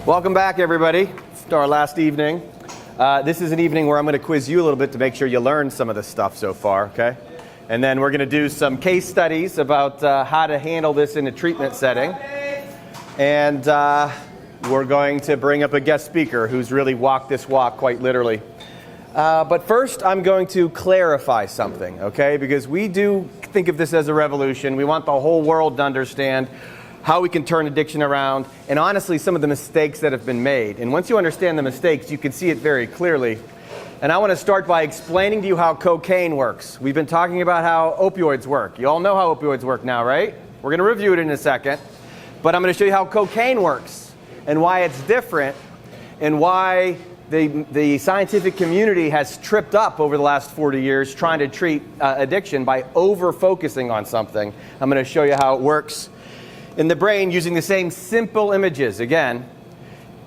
Welcome back, everybody, to our last evening. This is an evening where I'm going to quiz you a little bit to make sure you learned some of this stuff so far, okay? And then we're going to do some case studies about how to handle this in a treatment setting. And we're going to bring up a guest speaker who's really walked this walk quite literally. But first, I'm going to clarify something, okay? Because we do think of this as a revolution. We want the whole world to understand how we can turn addiction around, and honestly, some of the mistakes that have been made. And once you understand the mistakes, you can see it very clearly. And I want to start by explaining to you how cocaine works. We've been talking about how opioids work. You all know how opioids work now, right? We're going to review it in a second. But I'm going to show you how cocaine works, and why it's different, and why the scientific community has tripped up over the last 40 years trying to treat addiction by over-focusing on something. I'm going to show you how it works in the brain using the same simple images. Again,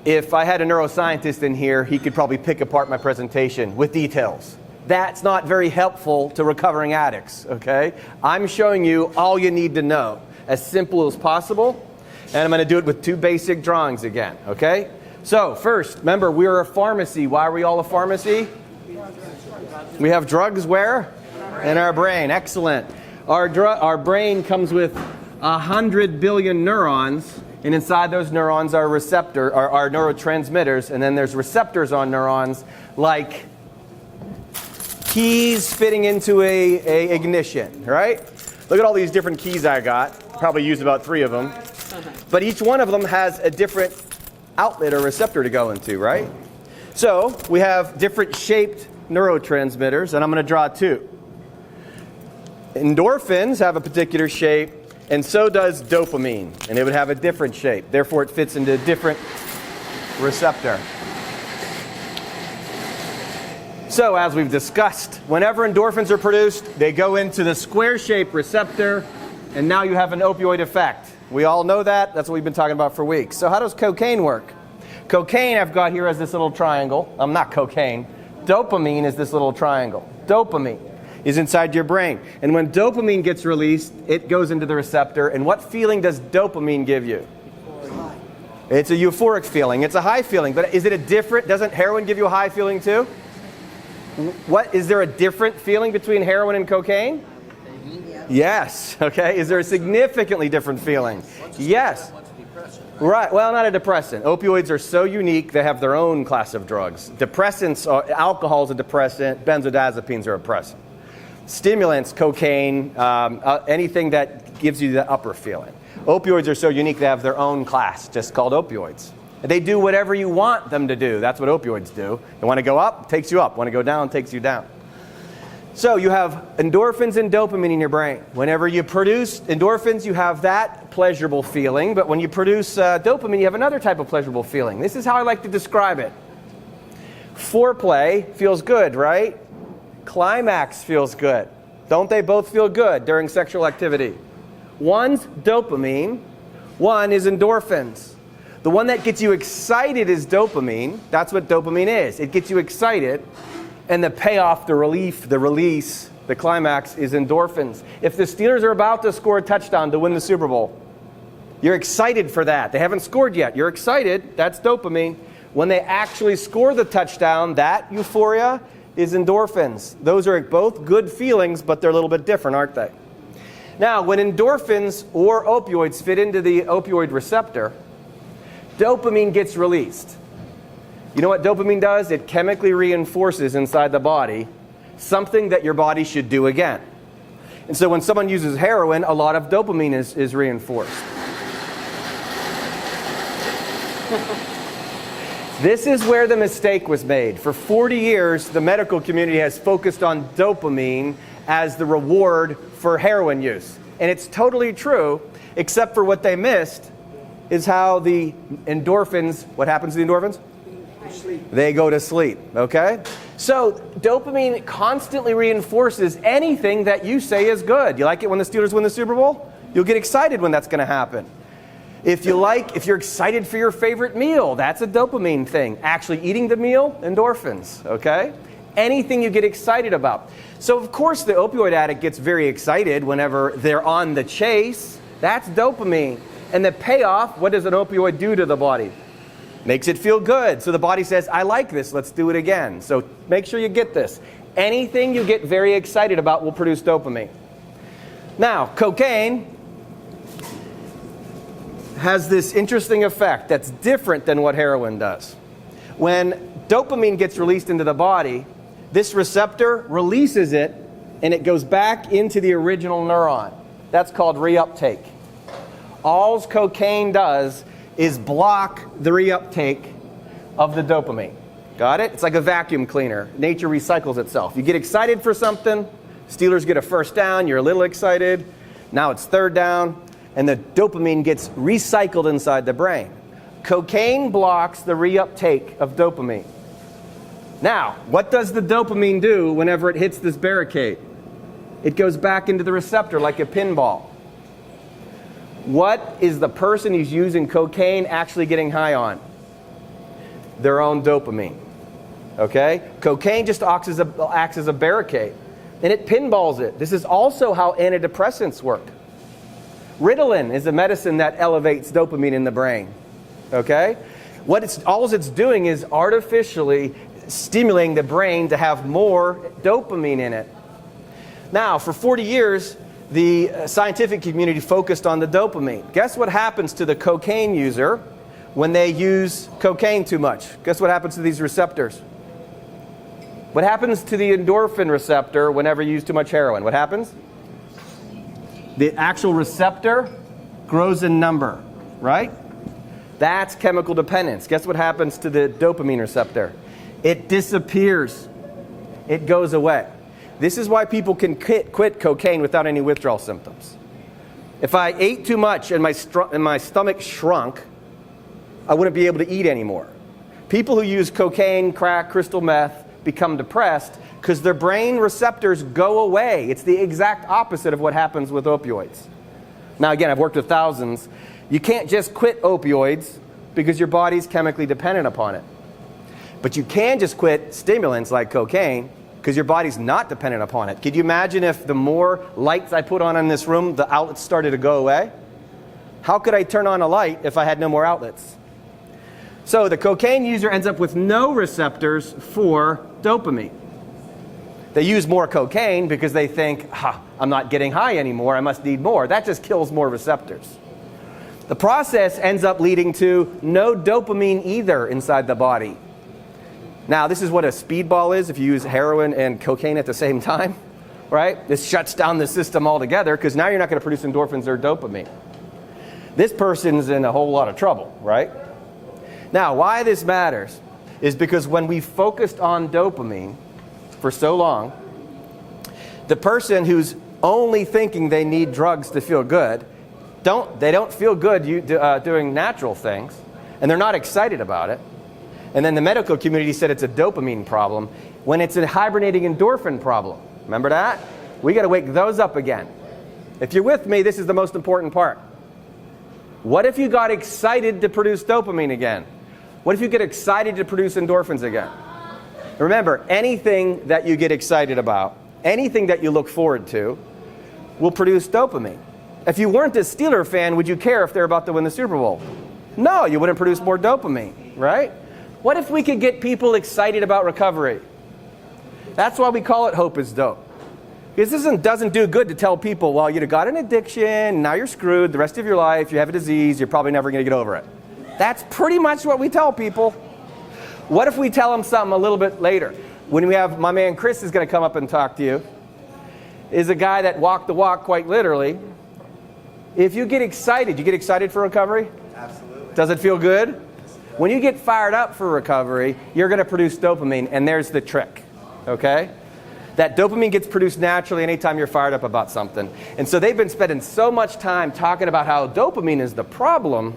if I had a neuroscientist in here, he could probably pick apart my presentation with details. That's not very helpful to recovering addicts, okay? I'm showing you all you need to know, as simple as possible, and I'm going to do it with two basic drawings again, okay? So first, remember, we're a pharmacy. Why are we all a pharmacy? We have drugs where? In our brain. Excellent. Our brain comes with 100 billion neurons, and inside those neurons are are neurotransmitters, and then there's receptors on neurons like keys fitting into a ignition, right? Look at all these different keys I got. Probably used about 3 of them. But each one of them has a different outlet or receptor to go into, right? So we have different shaped neurotransmitters, and I'm going to draw 2. Endorphins have a particular shape, and so does dopamine, and it would have a different shape. Therefore, it fits into a different receptor. So, as we've discussed, whenever endorphins are produced, they go into the square-shaped receptor, and now you have an opioid effect. We all know that. That's what we've been talking about for weeks. So how does cocaine work? Cocaine I've got here as this little triangle. Not cocaine. Dopamine is this little triangle. Dopamine is inside your brain. And when dopamine gets released, it goes into the receptor. And what feeling does dopamine give you? It's a euphoric feeling. It's a high feeling. But is it a different? Doesn't heroin give you a high feeling too? Is there a different feeling between heroin and cocaine? Yes. Okay. Is there a significantly different feeling? Yes. Right. Well, not a depressant. Opioids are so unique, they have their own class of drugs. Depressants, alcohol is a depressant. Benzodiazepines are a depressant. Stimulants, cocaine, anything that gives you the upper feeling. Opioids are so unique, they have their own class, just called opioids. They do whatever you want them to do. That's what opioids do. They want to go up, takes you up. Want to go down, takes you down. So you have endorphins and dopamine in your brain. Whenever you produce endorphins, you have that pleasurable feeling. But when you produce dopamine, you have another type of pleasurable feeling. This is how I like to describe it. Foreplay feels good, right? Climax feels good. Don't they both feel good during sexual activity? One's dopamine, one is endorphins. The one that gets you excited is dopamine. That's what dopamine is. It gets you excited. And the payoff, the relief, the release, the climax is endorphins. If the Steelers are about to score a touchdown to win the Super Bowl, you're excited for that. They haven't scored yet. You're excited. That's dopamine. When they actually score the touchdown, that euphoria is endorphins. Those are both good feelings, but they're a little bit different, aren't they? Now, when endorphins or opioids fit into the opioid receptor, dopamine gets released. You know what dopamine does? It chemically reinforces inside the body something that your body should do again. And so when someone uses heroin, a lot of dopamine is reinforced. This is where the mistake was made. For 40 years, the medical community has focused on dopamine as the reward for heroin use. And it's totally true, except for what they missed is how the endorphins, what happens to the endorphins? They go to sleep, okay? So dopamine constantly reinforces anything that you say is good. You like it when the Steelers win the Super Bowl? You'll get excited when that's going to happen. If you're excited for your favorite meal, that's a dopamine thing. Actually eating the meal, endorphins, okay? Anything you get excited about. So of course the opioid addict gets very excited whenever they're on the chase. That's dopamine. And the payoff, what does an opioid do to the body? Makes it feel good. So the body says, I like this, let's do it again. So make sure you get this. Anything you get very excited about will produce dopamine. Now, cocaine has this interesting effect that's different than what heroin does. When dopamine gets released into the body, this receptor releases it and it goes back into the original neuron. That's called reuptake. All cocaine does is block the reuptake of the dopamine. Got it? It's like a vacuum cleaner. Nature recycles itself. You get excited for something, Steelers get a first down, you're a little excited, now it's third down, and the dopamine gets recycled inside the brain. Cocaine blocks the reuptake of dopamine. Now, what does the dopamine do whenever it hits this barricade? It goes back into the receptor like a pinball. What is the person who's using cocaine actually getting high on? Their own dopamine. Okay? Cocaine just acts as a barricade, and it pinballs it. This is also how antidepressants work. Ritalin is a medicine that elevates dopamine in the brain. Okay? All it's doing is artificially stimulating the brain to have more dopamine in it. Now, for 40 years, the scientific community focused on the dopamine. Guess what happens to the cocaine user when they use cocaine too much? Guess what happens to these receptors? What happens to the endorphin receptor whenever you use too much heroin? What happens? The actual receptor grows in number, right? That's chemical dependence. Guess what happens to the dopamine receptor? It disappears. It goes away. This is why people can quit cocaine without any withdrawal symptoms. If I ate too much and my stomach shrunk, I wouldn't be able to eat anymore. People who use cocaine, crack, crystal meth become depressed because their brain receptors go away. It's the exact opposite of what happens with opioids. Now again, I've worked with thousands. You can't just quit opioids because your body's chemically dependent upon it. But you can just quit stimulants like cocaine because your body's not dependent upon it. Could you imagine if the more lights I put on in this room, the outlets started to go away? How could I turn on a light if I had no more outlets? So the cocaine user ends up with no receptors for dopamine. They use more cocaine because they think, I'm not getting high anymore, I must need more. That just kills more receptors. The process ends up leading to no dopamine either inside the body. Now, this is what a speedball is if you use heroin and cocaine at the same time, right? This shuts down the system altogether because now you're not going to produce endorphins or dopamine. This person's in a whole lot of trouble, right? Now, why this matters is because when we focused on dopamine for so long, the person who's only thinking they need drugs to feel good, they don't feel good doing natural things, and they're not excited about it. And then the medical community said it's a dopamine problem when it's a hibernating endorphin problem. Remember that? We got to wake those up again. If you're with me, this is the most important part. What if you got excited to produce dopamine again? What if you get excited to produce endorphins again? Remember, anything that you get excited about, anything that you look forward to, will produce dopamine. If you weren't a Steeler fan, would you care if they're about to win the Super Bowl? No, you wouldn't produce more dopamine, right? What if we could get people excited about recovery? That's why we call it Hope is Dope. Because this doesn't do good to tell people, well, you got an addiction, now you're screwed the rest of your life, you have a disease, you're probably never going to get over it. That's pretty much what we tell people. What if we tell them something a little bit later? When we have my man Chris is going to come up and talk to you, is a guy that walked the walk quite literally. If you get excited for recovery? Absolutely. Does it feel good? When you get fired up for recovery, you're going to produce dopamine, and there's the trick, okay? That dopamine gets produced naturally anytime you're fired up about something. And so they've been spending so much time talking about how dopamine is the problem,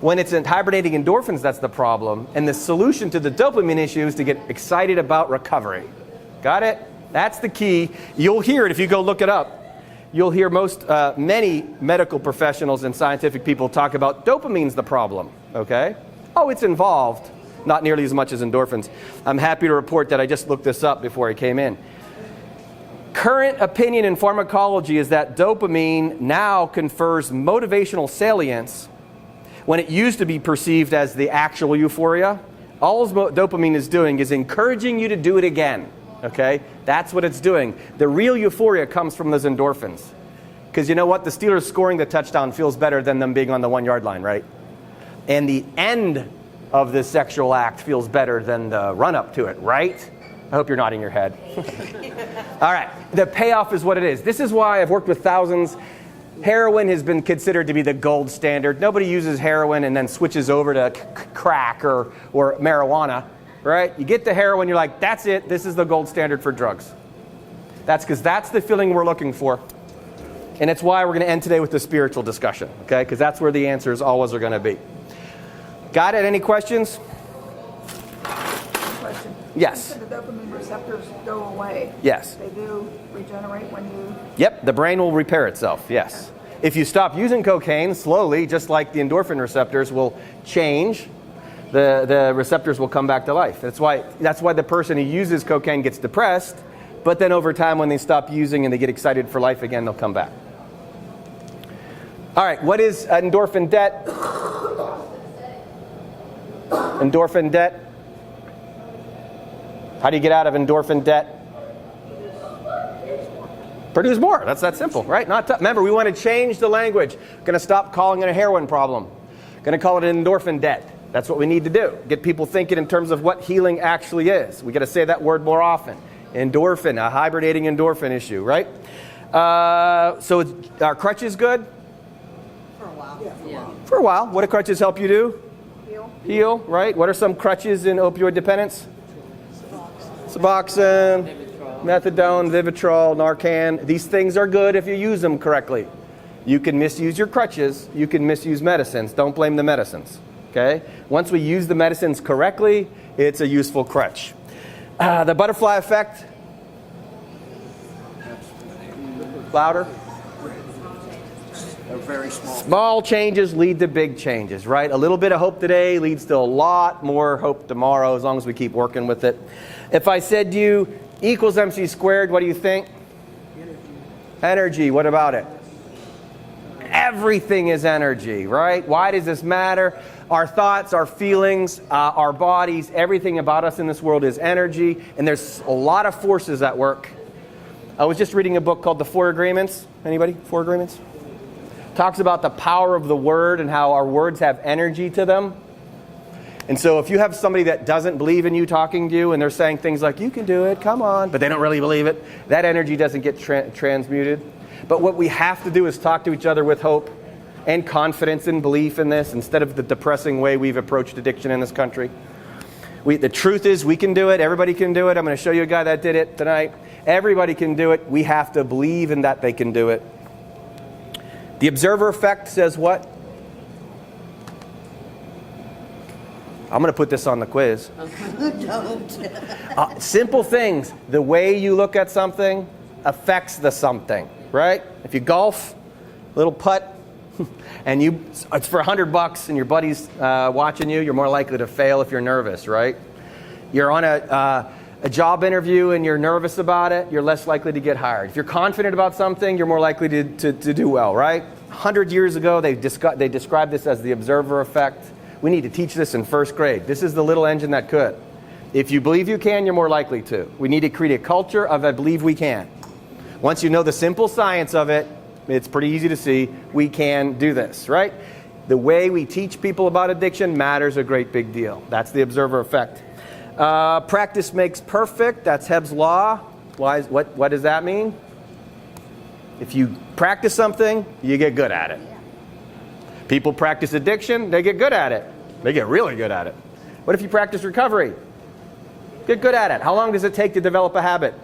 when it's in hibernating endorphins that's the problem, and the solution to the dopamine issue is to get excited about recovery. Got it? That's the key. You'll hear it if you go look it up. You'll hear many medical professionals and scientific people talk about dopamine's the problem, okay? Oh, it's involved, not nearly as much as endorphins. I'm happy to report that I just looked this up before I came in. Current opinion in pharmacology is that dopamine now confers motivational salience when it used to be perceived as the actual euphoria, all dopamine is doing is encouraging you to do it again. Okay? That's what it's doing. The real euphoria comes from those endorphins. Because you know what? The Steelers scoring the touchdown feels better than them being on the 1-yard line, right? And the end of the sexual act feels better than the run-up to it, right? I hope you're nodding your head. All right. The payoff is what it is. This is why I've worked with thousands. Heroin has been considered to be the gold standard. Nobody uses heroin and then switches over to crack or marijuana, right? You get the heroin, you're like, that's it. This is the gold standard for drugs. That's because that's the feeling we're looking for. And it's why we're going to end today with the spiritual discussion, okay? Because that's where the answers always are going to be. Got it? Any questions? Question. Yes. You said the dopamine receptors go away. Yes. They do regenerate when you... Yep, the brain will repair itself, yes. If you stop using cocaine, slowly, just like the endorphin receptors will change, the receptors will come back to life. That's why the person who uses cocaine gets depressed, but then over time when they stop using and they get excited for life again, they'll come back. All right, what is endorphin debt? Endorphin debt. How do you get out of endorphin debt? Produce more. That's that simple, right? Not tough. Remember, we want to change the language. Going to stop calling it a heroin problem. Going to call it an endorphin debt. That's what we need to do. Get people thinking in terms of what healing actually is. We got to say that word more often. Endorphin, a hibernating endorphin issue, right? So are crutches good? For a while. Yeah. For a while. What do crutches help you do? Heal, right? What are some crutches in opioid dependence? Suboxone, methadone, Vivitrol, Narcan. These things are good if you use them correctly. You can misuse your crutches. You can misuse medicines. Don't blame the medicines. Okay? Once we use the medicines correctly, it's a useful crutch. The butterfly effect. Louder. They're very small. Small changes lead to big changes, right? A little bit of hope today leads to a lot more hope tomorrow as long as we keep working with it. If I said to you, equals MC squared, what do you think? Energy. What about it? Everything is energy, right? Why does this matter? Our thoughts, our feelings, our bodies, everything about us in this world is energy, and there's a lot of forces at work. I was just reading a book called The Four Agreements. Anybody? Four Agreements? Talks about the power of the word and how our words have energy to them. And so if you have somebody that doesn't believe in you talking to you and they're saying things like, you can do it, come on, but they don't really believe it, that energy doesn't get transmuted. But what we have to do is talk to each other with hope and confidence and belief in this instead of the depressing way we've approached addiction in this country. The truth is we can do it. Everybody can do it. I'm going to show you a guy that did it tonight. Everybody can do it. We have to believe in that they can do it. The observer effect says what? I'm going to put this on the quiz. Don't. Simple things. The way you look at something affects the something, right? If you golf, little putt, and it's for $100 and your buddy's watching you, you're more likely to fail if you're nervous, right? You're on a job interview and you're nervous about it, you're less likely to get hired. If you're confident about something, you're more likely to do well, right? 100 years ago, they described this as the observer effect. We need to teach this in first grade. This is the little engine that could. If you believe you can, you're more likely to. We need to create a culture of I believe we can. Once you know the simple science of it, it's pretty easy to see we can do this, right? The way we teach people about addiction matters a great big deal. That's the observer effect. Practice makes perfect. That's Hebb's law. What does that mean? If you practice something, you get good at it. People practice addiction, they get good at it. They get really good at it. What if you practice recovery? Get good at it. How long does it take to develop a habit?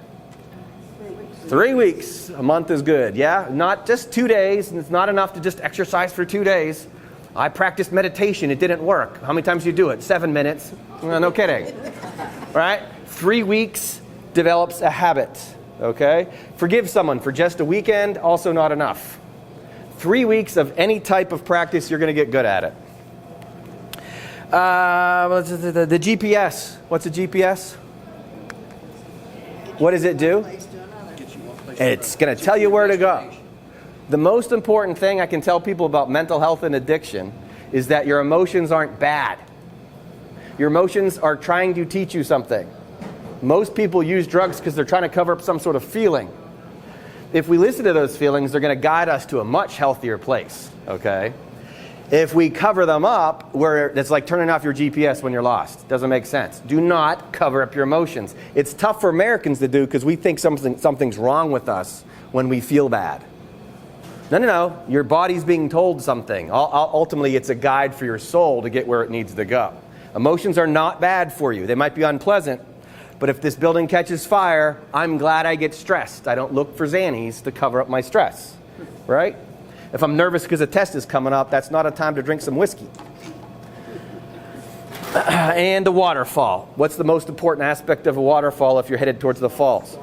3 weeks. A month is good, yeah? Not just 2 days, and it's not enough to just exercise for 2 days. I practiced meditation, it didn't work. How many times do you do it? 7 minutes. No kidding. Right? 3 weeks develops a habit, okay? Forgive someone for just a weekend, also not enough. 3 weeks of any type of practice, you're going to get good at it. The GPS. What's a GPS? What does it do? It's going to tell you where to go. The most important thing I can tell people about mental health and addiction is that your emotions aren't bad. Your emotions are trying to teach you something. Most people use drugs because they're trying to cover up some sort of feeling. If we listen to those feelings, they're going to guide us to a much healthier place, okay? If we cover them up, it's like turning off your GPS when you're lost. Doesn't make sense. Do not cover up your emotions. It's tough for Americans to do because we think something's wrong with us when we feel bad. No. Your body's being told something. Ultimately, it's a guide for your soul to get where it needs to go. Emotions are not bad for you. They might be unpleasant, but if this building catches fire, I'm glad I get stressed. I don't look for Xannies to cover up my stress, right? If I'm nervous because a test is coming up, that's not a time to drink some whiskey. And the waterfall. What's the most important aspect of a waterfall if you're headed towards the falls?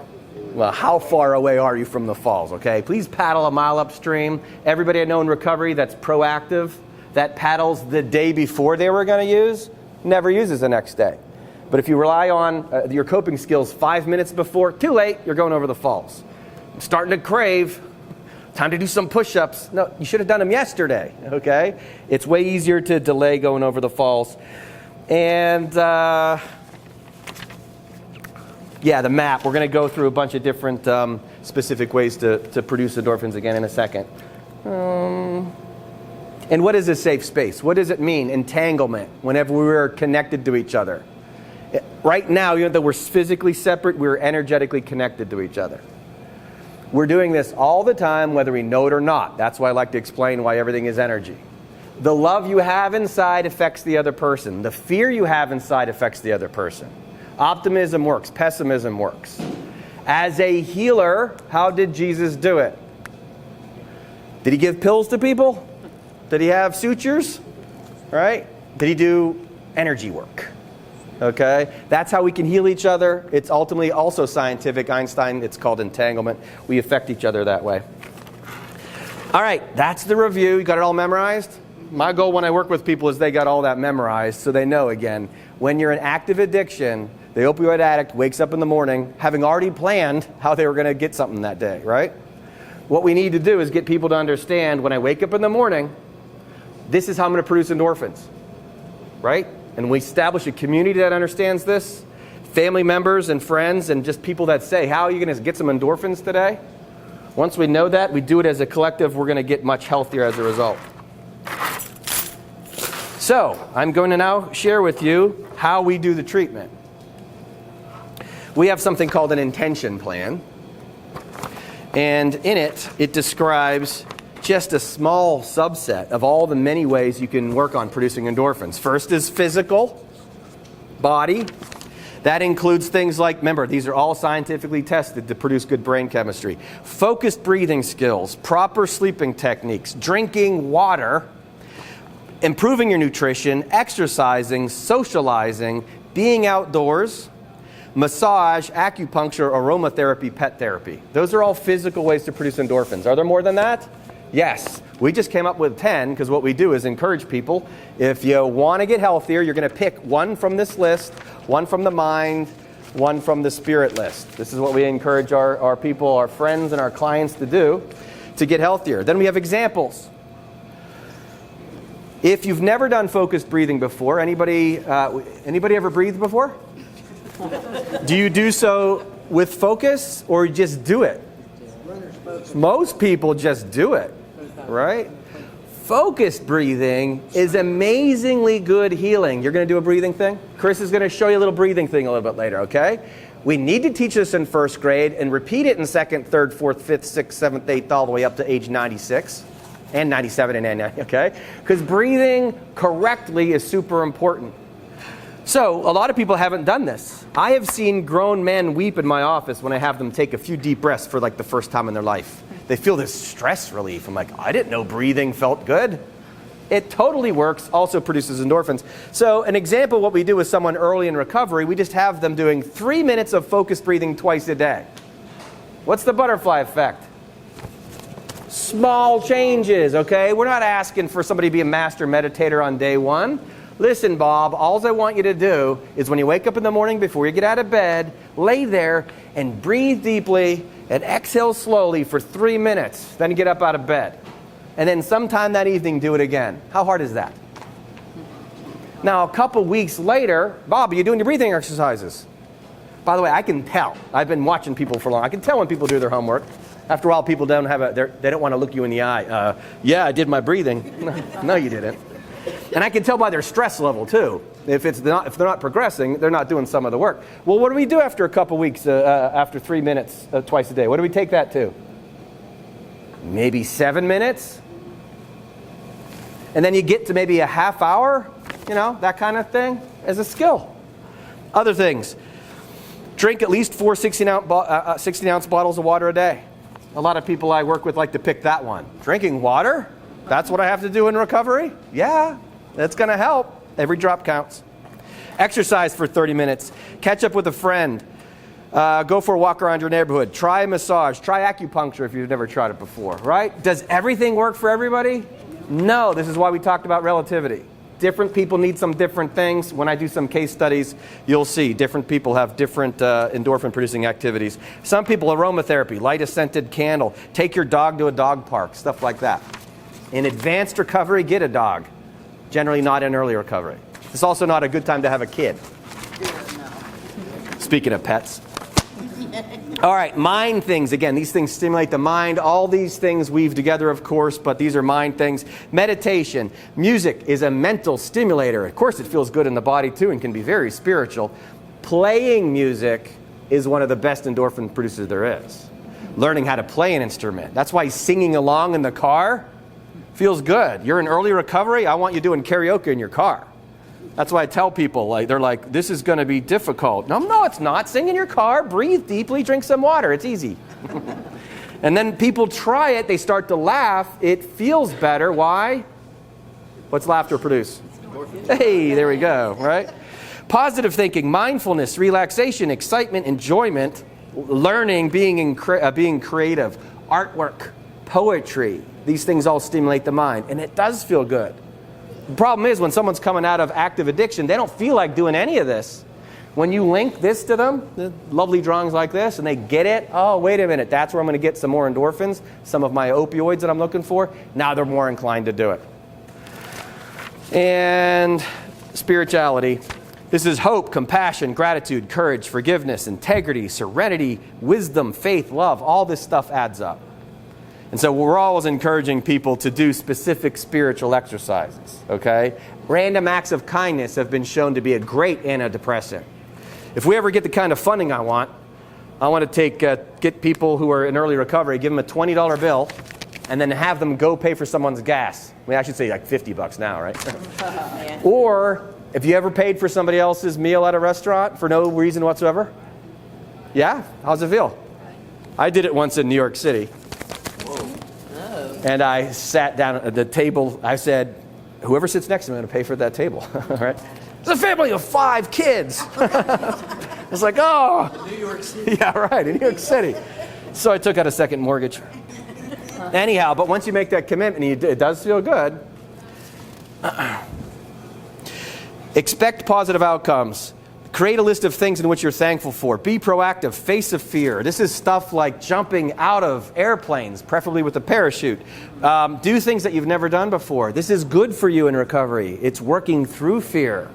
Well, how far away are you from the falls, okay? Please paddle a mile upstream. Everybody I know in recovery that's proactive, that paddles the day before they were going to use, never uses the next day. But if you rely on your coping skills 5 minutes before, too late, you're going over the falls. I'm starting to crave. Time to do some push-ups. No, you should have done them yesterday, okay? It's way easier to delay going over the falls. And, the map. We're going to go through a bunch of different specific ways to produce endorphins again in a second. And what is a safe space? What does it mean, entanglement, whenever we're connected to each other? Right now, even though we're physically separate, we're energetically connected to each other. We're doing this all the time, whether we know it or not. That's why I like to explain why everything is energy. The love you have inside affects the other person. The fear you have inside affects the other person. Optimism works. Pessimism works. As a healer, how did Jesus do it? Did he give pills to people? Did he have sutures? Right? Did he do energy work? Okay? That's how we can heal each other. It's ultimately also scientific. Einstein, it's called entanglement. We affect each other that way. All right, that's the review. You got it all memorized? My goal when I work with people is they got all that memorized so they know, again, when you're in active addiction, the opioid addict wakes up in the morning having already planned how they were going to get something that day, right? What we need to do is get people to understand when I wake up in the morning, this is how I'm going to produce endorphins, right? And we establish a community that understands this, family members and friends and just people that say, how are you going to get some endorphins today? Once we know that, we do it as a collective, we're going to get much healthier as a result. So, I'm going to now share with you how we do the treatment. We have something called an intention plan. And in it, it describes just a small subset of all the many ways you can work on producing endorphins. First is physical, body. That includes things like, remember, these are all scientifically tested to produce good brain chemistry. Focused breathing skills, proper sleeping techniques, drinking water, improving your nutrition, exercising, socializing, being outdoors, massage, acupuncture, aromatherapy, pet therapy. Those are all physical ways to produce endorphins. Are there more than that? Yes. We just came up with 10 because what we do is encourage people. If you want to get healthier, you're going to pick one from this list, one from the mind, one from the spirit list. This is what we encourage our people, our friends, and our clients to do to get healthier. Then we have examples. If you've never done focused breathing before, anybody ever breathed before? Do you do so with focus or just do it? Most people just do it, right? Focused breathing is amazingly good healing. You're going to do a breathing thing? Chris is going to show you a little breathing thing a little bit later, okay? We need to teach this in first grade and repeat it in second, third, fourth, fifth, sixth, seventh, eighth, all the way up to age 96 and 97 and 90, okay? Because breathing correctly is super important. So, a lot of people haven't done this. I have seen grown men weep in my office when I have them take a few deep breaths for like the first time in their life. They feel this stress relief. I'm like, I didn't know breathing felt good. It totally works, also produces endorphins. So, an example of what we do with someone early in recovery, we just have them doing 3 minutes of focused breathing twice a day. What's the butterfly effect? Small changes, okay? We're not asking for somebody to be a master meditator on day one. Listen, Bob, all I want you to do is when you wake up in the morning before you get out of bed, lay there and breathe deeply and exhale slowly for 3 minutes. Then get up out of bed. And then sometime that evening, do it again. How hard is that? Now, a couple weeks later, Bob, are you doing your breathing exercises? By the way, I can tell. I've been watching people for long. I can tell when people do their homework. After a while, people don't they don't want to look you in the eye. Yeah, I did my breathing. No, you didn't. And I can tell by their stress level, too. If they're not progressing, they're not doing some of the work. Well, what do we do after a couple weeks, after 3 minutes twice a day? What do we take that to? Maybe 7 minutes? And then you get to maybe a half hour, that kind of thing as a skill. Other things. Drink at least 4 16-ounce bottles of water a day. A lot of people I work with like to pick that one. Drinking water? That's what I have to do in recovery? Yeah, that's going to help. Every drop counts. Exercise for 30 minutes. Catch up with a friend. Go for a walk around your neighborhood. Try a massage. Try acupuncture if you've never tried it before, right? Does everything work for everybody? No. This is why we talked about relativity. Different people need some different things. When I do some case studies, you'll see different people have different endorphin-producing activities. Some people, aromatherapy, light a scented candle, take your dog to a dog park, stuff like that. In advanced recovery, get a dog. Generally not in early recovery. It's also not a good time to have a kid. Speaking of pets. All right, mind things. Again, these things stimulate the mind. All these things weave together, of course, but these are mind things. Meditation. Music is a mental stimulator. Of course, it feels good in the body, too, and can be very spiritual. Playing music is one of the best endorphin producers there is. Learning how to play an instrument. That's why singing along in the car feels good. You're in early recovery, I want you doing karaoke in your car. That's why I tell people, they're like, this is going to be difficult. No, it's not. Sing in your car, breathe deeply, drink some water. It's easy. And then people try it, they start to laugh. It feels better. Why? What's laughter produce? Hey, there we go, right? Positive thinking, mindfulness, relaxation, excitement, enjoyment, learning, being creative, artwork, poetry. These things all stimulate the mind, and it does feel good. The problem is when someone's coming out of active addiction, they don't feel like doing any of this. When you link this to them, the lovely drawings like this, and they get it, oh, wait a minute, that's where I'm going to get some more endorphins, some of my opioids that I'm looking for. Now they're more inclined to do it. And spirituality. This is hope, compassion, gratitude, courage, forgiveness, integrity, serenity, wisdom, faith, love. All this stuff adds up. And so we're always encouraging people to do specific spiritual exercises, okay? Random acts of kindness have been shown to be a great antidepressant. If we ever get the kind of funding I want to get people who are in early recovery, give them a $20 bill, and then have them go pay for someone's gas. I mean, I should say like $50 now, right? Yeah. Or if you ever paid for somebody else's meal at a restaurant for no reason whatsoever? Yeah? How's it feel? I did it once in New York City. And I sat down at the table. I said, whoever sits next to me, I'm going to pay for that table. All right? It's a family of 5 kids. It's like, oh. New York City. Yeah, right, in New York City. So I took out a second mortgage. Anyhow, but once you make that commitment, it does feel good. Expect positive outcomes. Create a list of things in which you're thankful for. Be proactive. Face a fear. This is stuff like jumping out of airplanes, preferably with a parachute. Do things that you've never done before. This is good for you in recovery. It's working through fear.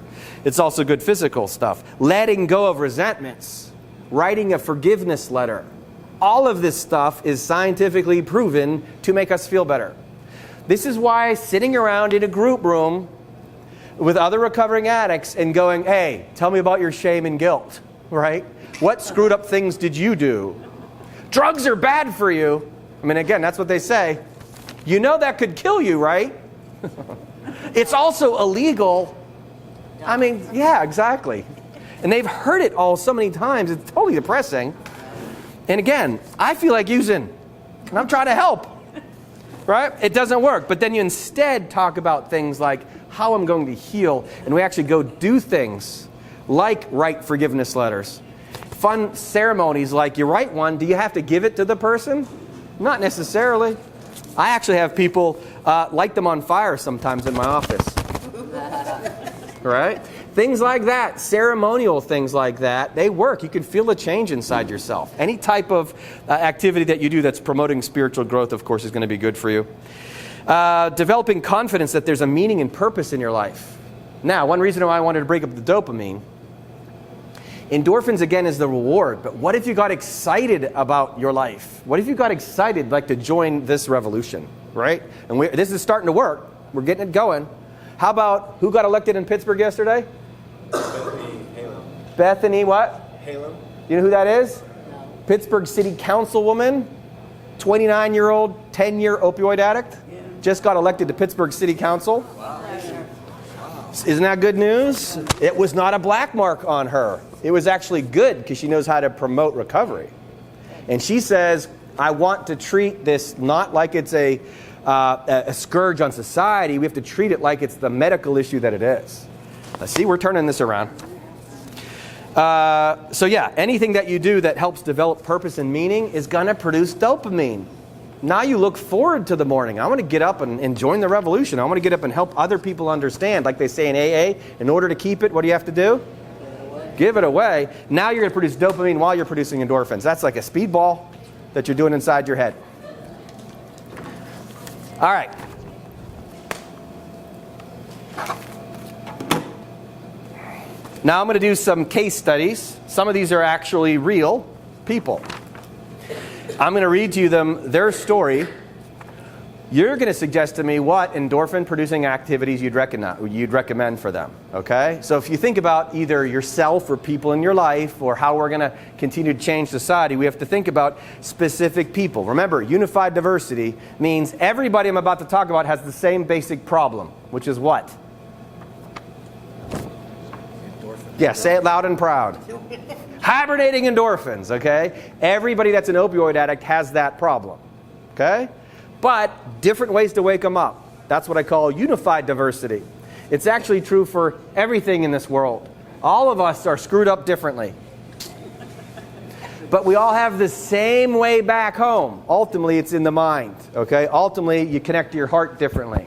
It's also good physical stuff. Letting go of resentments. Writing a forgiveness letter. All of this stuff is scientifically proven to make us feel better. This is why sitting around in a group room with other recovering addicts and going, hey, tell me about your shame and guilt, right? What screwed up things did you do? Drugs are bad for you. I mean, again, that's what they say. You know that could kill you, right? It's also illegal. I mean, yeah, exactly. And they've heard it all so many times, it's totally depressing. And again, I feel like using, and I'm trying to help, right? It doesn't work. But then you instead talk about things like how I'm going to heal, and we actually go do things like write forgiveness letters. Fun ceremonies like you write one, do you have to give it to the person? Not necessarily. I actually have people light them on fire sometimes in my office. Right? Things like that, ceremonial things like that, they work. You can feel a change inside yourself. Any type of activity that you do that's promoting spiritual growth, of course, is going to be good for you. Developing confidence that there's a meaning and purpose in your life. Now, one reason why I wanted to break up the dopamine, endorphins, again, is the reward. But what if you got excited about your life? What if you got excited like to join this revolution, right? And this is starting to work. We're getting it going. How about who got elected in Pittsburgh yesterday? Bethany Halen. Bethany what? Halen. You know who that is? No. Pittsburgh City Councilwoman, 29-year-old, 10-year opioid addict. Yeah. Just got elected to Pittsburgh City Council. Isn't that good news? It was not a black mark on her. It was actually good because she knows how to promote recovery. And she says, I want to treat this not like it's a scourge on society. We have to treat it like it's the medical issue that it is. Let's see, we're turning this around. So yeah, anything that you do that helps develop purpose and meaning is going to produce dopamine. Now you look forward to the morning. I want to get up and join the revolution. I want to get up and help other people understand. Like they say in AA, in order to keep it, what do you have to do? Give it away. Now you're going to produce dopamine while you're producing endorphins. That's like a speedball that you're doing inside your head. All right. Now I'm going to do some case studies. Some of these are actually real people. I'm going to read to you their story. You're going to suggest to me what endorphin-producing activities you'd recommend for them. Okay? So if you think about either yourself or people in your life or how we're going to continue to change society, we have to think about specific people. Remember, unified diversity means everybody I'm about to talk about has the same basic problem, which is what? Yeah, say it loud and proud. Hibernating endorphins, okay? Everybody that's an opioid addict has that problem, okay? But different ways to wake them up. That's what I call unified diversity. It's actually true for everything in this world. All of us are screwed up differently. But we all have the same way back home. Ultimately, it's in the mind, okay? Ultimately, you connect to your heart differently.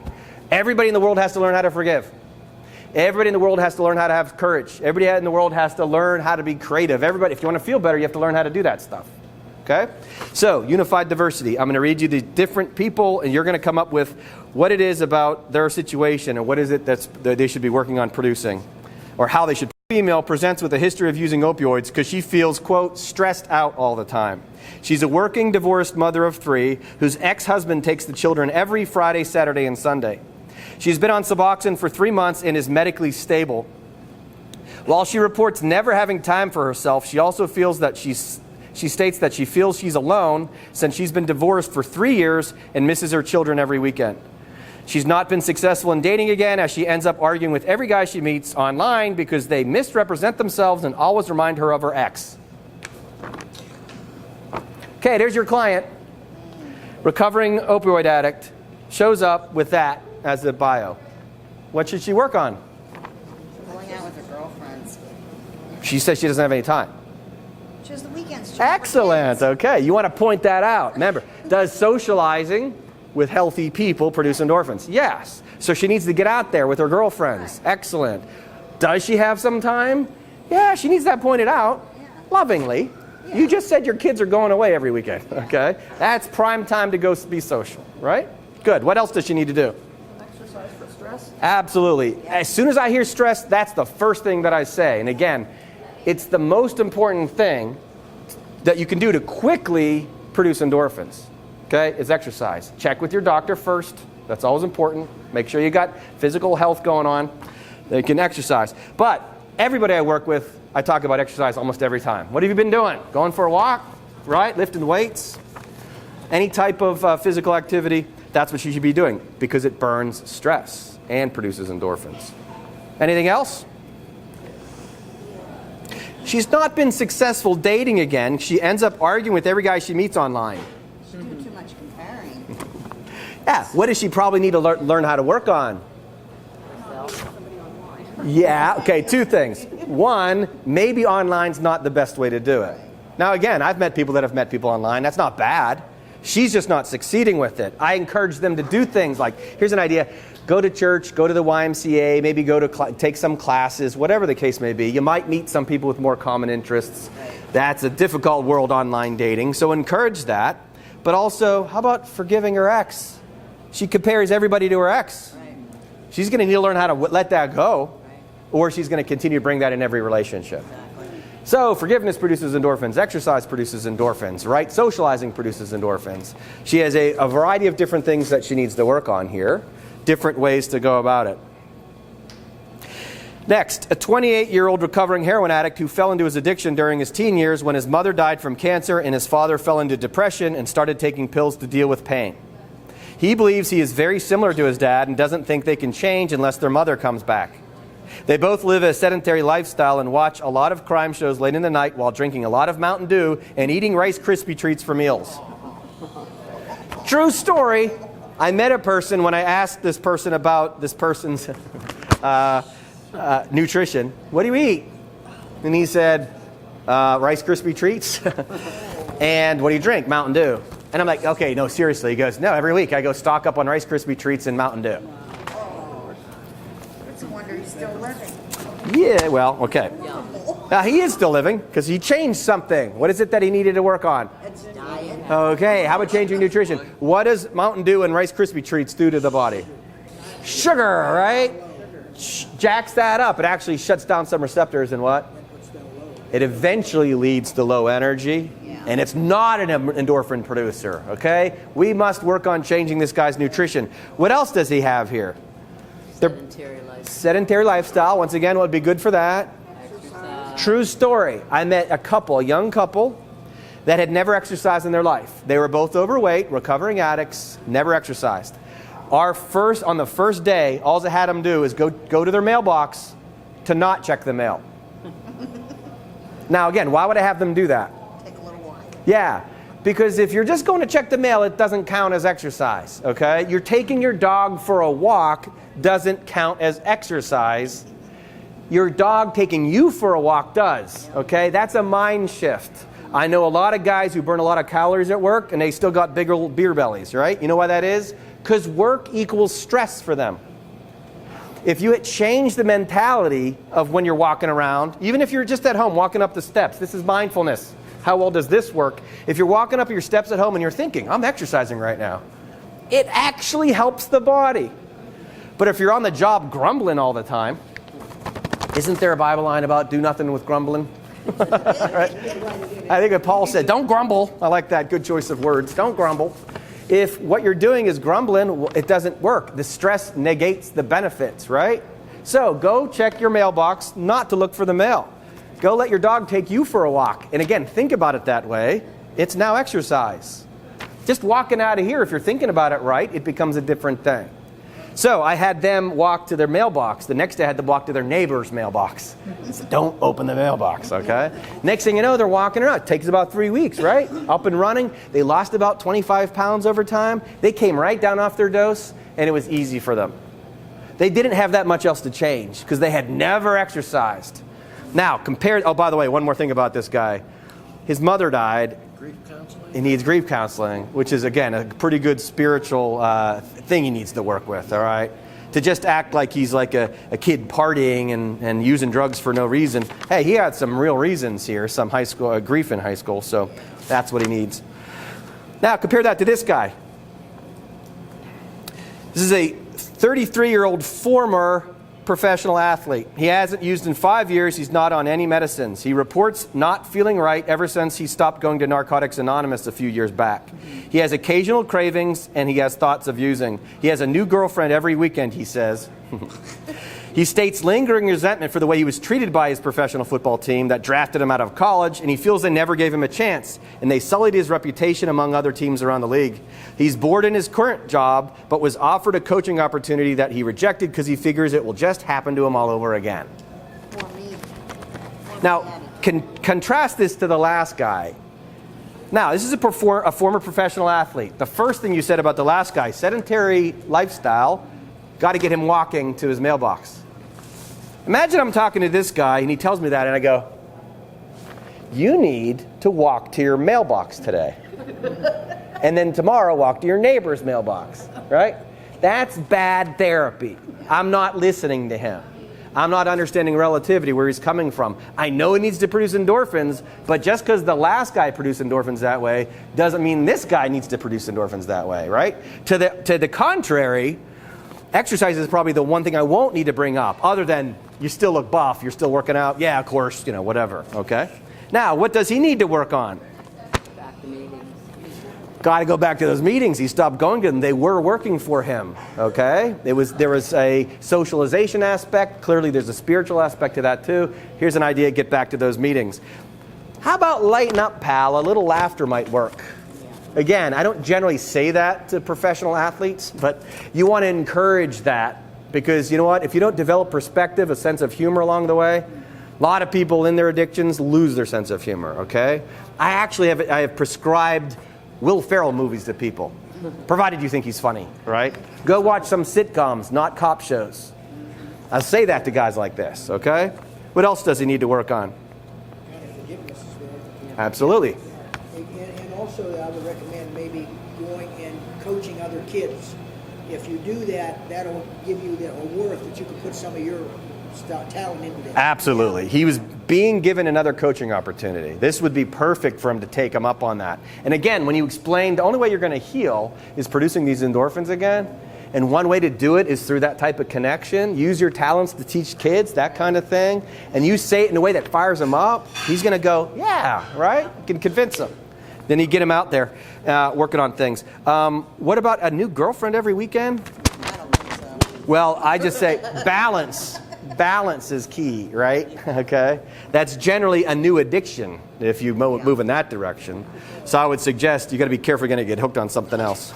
Everybody in the world has to learn how to forgive. Everybody in the world has to learn how to have courage. Everybody in the world has to learn how to be creative. Everybody, if you want to feel better, you have to learn how to do that stuff. Okay? So, unified diversity. I'm going to read you the different people, and you're going to come up with what it is about their situation, and what is it that they should be working on producing, or how they should. Female presents with a history of using opioids because she feels, quote, stressed out all the time. She's a working, divorced mother of 3 whose ex-husband takes the children every Friday, Saturday, and Sunday. She's been on Suboxone for 3 months and is medically stable. While she reports never having time for herself, she also feels that she states that she feels she's alone since she's been divorced for 3 years and misses her children every weekend. She's not been successful in dating again, as she ends up arguing with every guy she meets online because they misrepresent themselves and always remind her of her ex. Okay, there's your client. Recovering opioid addict shows up with that as a bio. What should she work on? Going out with her girlfriends. She says she doesn't have any time. She has the weekends. Excellent. Okay, you want to point that out. Remember, does socializing with healthy people produce endorphins? Yes. So she needs to get out there with her girlfriends. Excellent. Does she have some time? Yeah, she needs that pointed out lovingly. Yeah. You just said your kids are going away every weekend. Okay, that's prime time to go be social, right? Good. What else does she need to do? Exercise for stress. Absolutely. As soon as I hear stress, that's the first thing that I say. And again, it's the most important thing that you can do to quickly produce endorphins. Okay, is exercise. Check with your doctor first. That's always important. Make sure you got physical health going on. They can exercise. But everybody I work with, I talk about exercise almost every time. What have you been doing? Going for a walk, right? Lifting weights? Any type of physical activity, that's what you should be doing because it burns stress and produces endorphins. Anything else? She's not been successful dating again. She ends up arguing with every guy she meets online. She's doing too much comparing. Yeah, what does she probably need to learn how to work on? Yeah, okay, 2 things. 1, maybe online's not the best way to do it. Now again, I've met people that have met people online. That's not bad. She's just not succeeding with it. I encourage them to do things like, here's an idea. Go to church, go to the YMCA, maybe go to take some classes, whatever the case may be. You might meet some people with more common interests. That's a difficult world, online dating, so encourage that. But also, how about forgiving her ex? She compares everybody to her ex. She's going to need to learn how to let that go. or she's going to continue to bring that in every relationship. So forgiveness produces endorphins, exercise produces endorphins, right? Socializing produces endorphins. She has a variety of different things that she needs to work on here, different ways to go about it. Next, a 28-year-old recovering heroin addict who fell into his addiction during his teen years when his mother died from cancer and his father fell into depression and started taking pills to deal with pain. He believes he is very similar to his dad and doesn't think they can change unless their mother comes back. They both live a sedentary lifestyle and watch a lot of crime shows late in the night while drinking a lot of Mountain Dew and eating Rice Krispie treats for meals. True story. I met a person when I asked this person about this person's nutrition. What do you eat? And he said, Rice Krispie treats. And what do you drink? Mountain Dew. And I'm like, okay, no, seriously. He goes, no, every week I go stock up on Rice Krispie treats and Mountain Dew. It's a wonder he's still living. Yeah, well, okay. He is still living because he changed something. What is it that he needed to work on? It's diet. Okay, how about changing nutrition? What does Mountain Dew and Rice Krispie treats do to the body? Sugar, right? Jacks that up. It actually shuts down some receptors and what? It eventually leads to low energy. And it's not an endorphin producer, okay? We must work on changing this guy's nutrition. What else does he have here? Sedentary lifestyle. Once again, what would be good for that? Exercise. True story. I met a young couple, that had never exercised in their life. They were both overweight, recovering addicts, never exercised. On the first day, all I had them do is go to their mailbox to not check the mail. Now again, why would I have them do that? Take a little walk. Yeah, because if you're just going to check the mail, it doesn't count as exercise, okay? You're taking your dog for a walk doesn't count as exercise. Your dog taking you for a walk does, okay? That's a mind shift. I know a lot of guys who burn a lot of calories at work and they still got big old beer bellies, right? You know why that is? Because work equals stress for them. If you had changed the mentality of when you're walking around, even if you're just at home walking up the steps, this is mindfulness. How well does this work? If you're walking up your steps at home and you're thinking, I'm exercising right now, it actually helps the body. But if you're on the job grumbling all the time, isn't there a Bible line about do nothing with grumbling? Right? I think that Paul said, don't grumble. I like that. Good choice of words. Don't grumble. If what you're doing is grumbling, it doesn't work. The stress negates the benefits, right? So go check your mailbox, not to look for the mail. Go let your dog take you for a walk. And again, think about it that way. It's now exercise. Just walking out of here, if you're thinking about it right, it becomes a different thing. So I had them walk to their mailbox. The next day I had them walk to their neighbor's mailbox. So don't open the mailbox, okay? Next thing you know, they're walking around. It takes about 3 weeks, right? Up and running. They lost about 25 pounds over time. They came right down off their dose, and it was easy for them. They didn't have that much else to change because they had never exercised. Now, oh, by the way, one more thing about this guy. His mother died. He needs grief counseling, which is, again, a pretty good spiritual thing he needs to work with, all right? To just act like he's like a kid partying and using drugs for no reason. Hey, he had some real reasons here, some high school grief in high school, so that's what he needs. Now, compare that to this guy. This is a 33-year-old former professional athlete. He hasn't used in 5 years. He's not on any medicines. He reports not feeling right ever since he stopped going to Narcotics Anonymous a few years back. He has occasional cravings and he has thoughts of using. He has a new girlfriend every weekend, he says. He states lingering resentment for the way he was treated by his professional football team that drafted him out of college, and he feels they never gave him a chance, and they sullied his reputation among other teams around the league. He's bored in his current job, but was offered a coaching opportunity that he rejected because he figures it will just happen to him all over again. For me. Now, contrast this to the last guy. Now, this is a former professional athlete. The first thing you said about the last guy, sedentary lifestyle, got to get him walking to his mailbox. Imagine I'm talking to this guy and he tells me that and I go, you need to walk to your mailbox today. And then tomorrow walk to your neighbor's mailbox, right? That's bad therapy. I'm not listening to him. I'm not understanding relativity, where he's coming from. I know he needs to produce endorphins, but just because the last guy produced endorphins that way doesn't mean this guy needs to produce endorphins that way, right? To the contrary, exercise is probably the one thing I won't need to bring up, other than You still look buff. You're still working out. Yeah, of course, whatever. Okay? Now, what does he need to work on? Back to meetings. Got to go back to those meetings. He stopped going to them. They were working for him. Okay? There was a socialization aspect. Clearly, there's a spiritual aspect to that, too. Here's an idea. Get back to those meetings. How about lighten up, pal? A little laughter might work. Again, I don't generally say that to professional athletes, but you want to encourage that because, you know what? If you don't develop perspective, a sense of humor along the way, a lot of people in their addictions lose their sense of humor, okay? I have prescribed Will Ferrell movies to people, provided you think he's funny, right? Go watch some sitcoms, not cop shows. I say that to guys like this, okay? What else does he need to work on? Forgiveness as well. Absolutely. And also, I would recommend maybe going and coaching other kids. If you do that, that'll give you a worth that you can put some of your talent into that. Absolutely. He was being given another coaching opportunity. This would be perfect for him to take him up on that. And again, when you explain the only way you're going to heal is producing these endorphins again. And one way to do it is through that type of connection. Use your talents to teach kids, that kind of thing. And you say it in a way that fires him up. He's going to go, yeah, right? You can convince him. Then you get him out there working on things. What about a new girlfriend every weekend? I don't think so. Well, I just say balance. Balance is key, right? Okay? That's generally a new addiction if you move in that direction. So I would suggest you got to be careful you're going to get hooked on something else.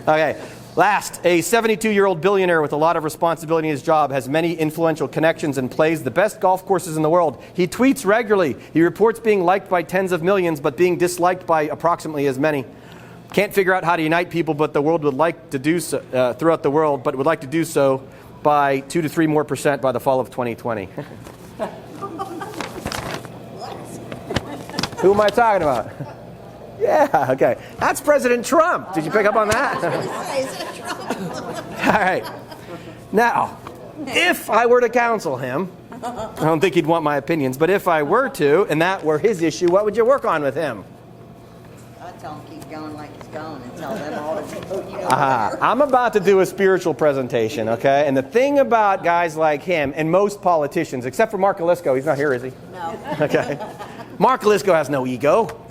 Okay. Last, a 72-year-old billionaire with a lot of responsibility in his job has many influential connections and plays the best golf courses in the world. He tweets regularly. He reports being liked by tens of millions, but being disliked by approximately as many. Can't figure out how to unite people, but the world would like to do so throughout the world, but would like to do so by 2 to 3 more % by the fall of 2020. Who am I talking about? Yeah, okay. That's President Trump. Did you pick up on that? All right. Now, if I were to counsel him, I don't think he'd want my opinions, but if I were to, and that were his issue, what would you work on with him? I'd tell him keep going like he's going and tell them all to go. I'm about to do a spiritual presentation, okay? And the thing about guys like him and most politicians, except for Mark Alisco, he's not here, is he? No. Okay. Mark Alisco has no ego.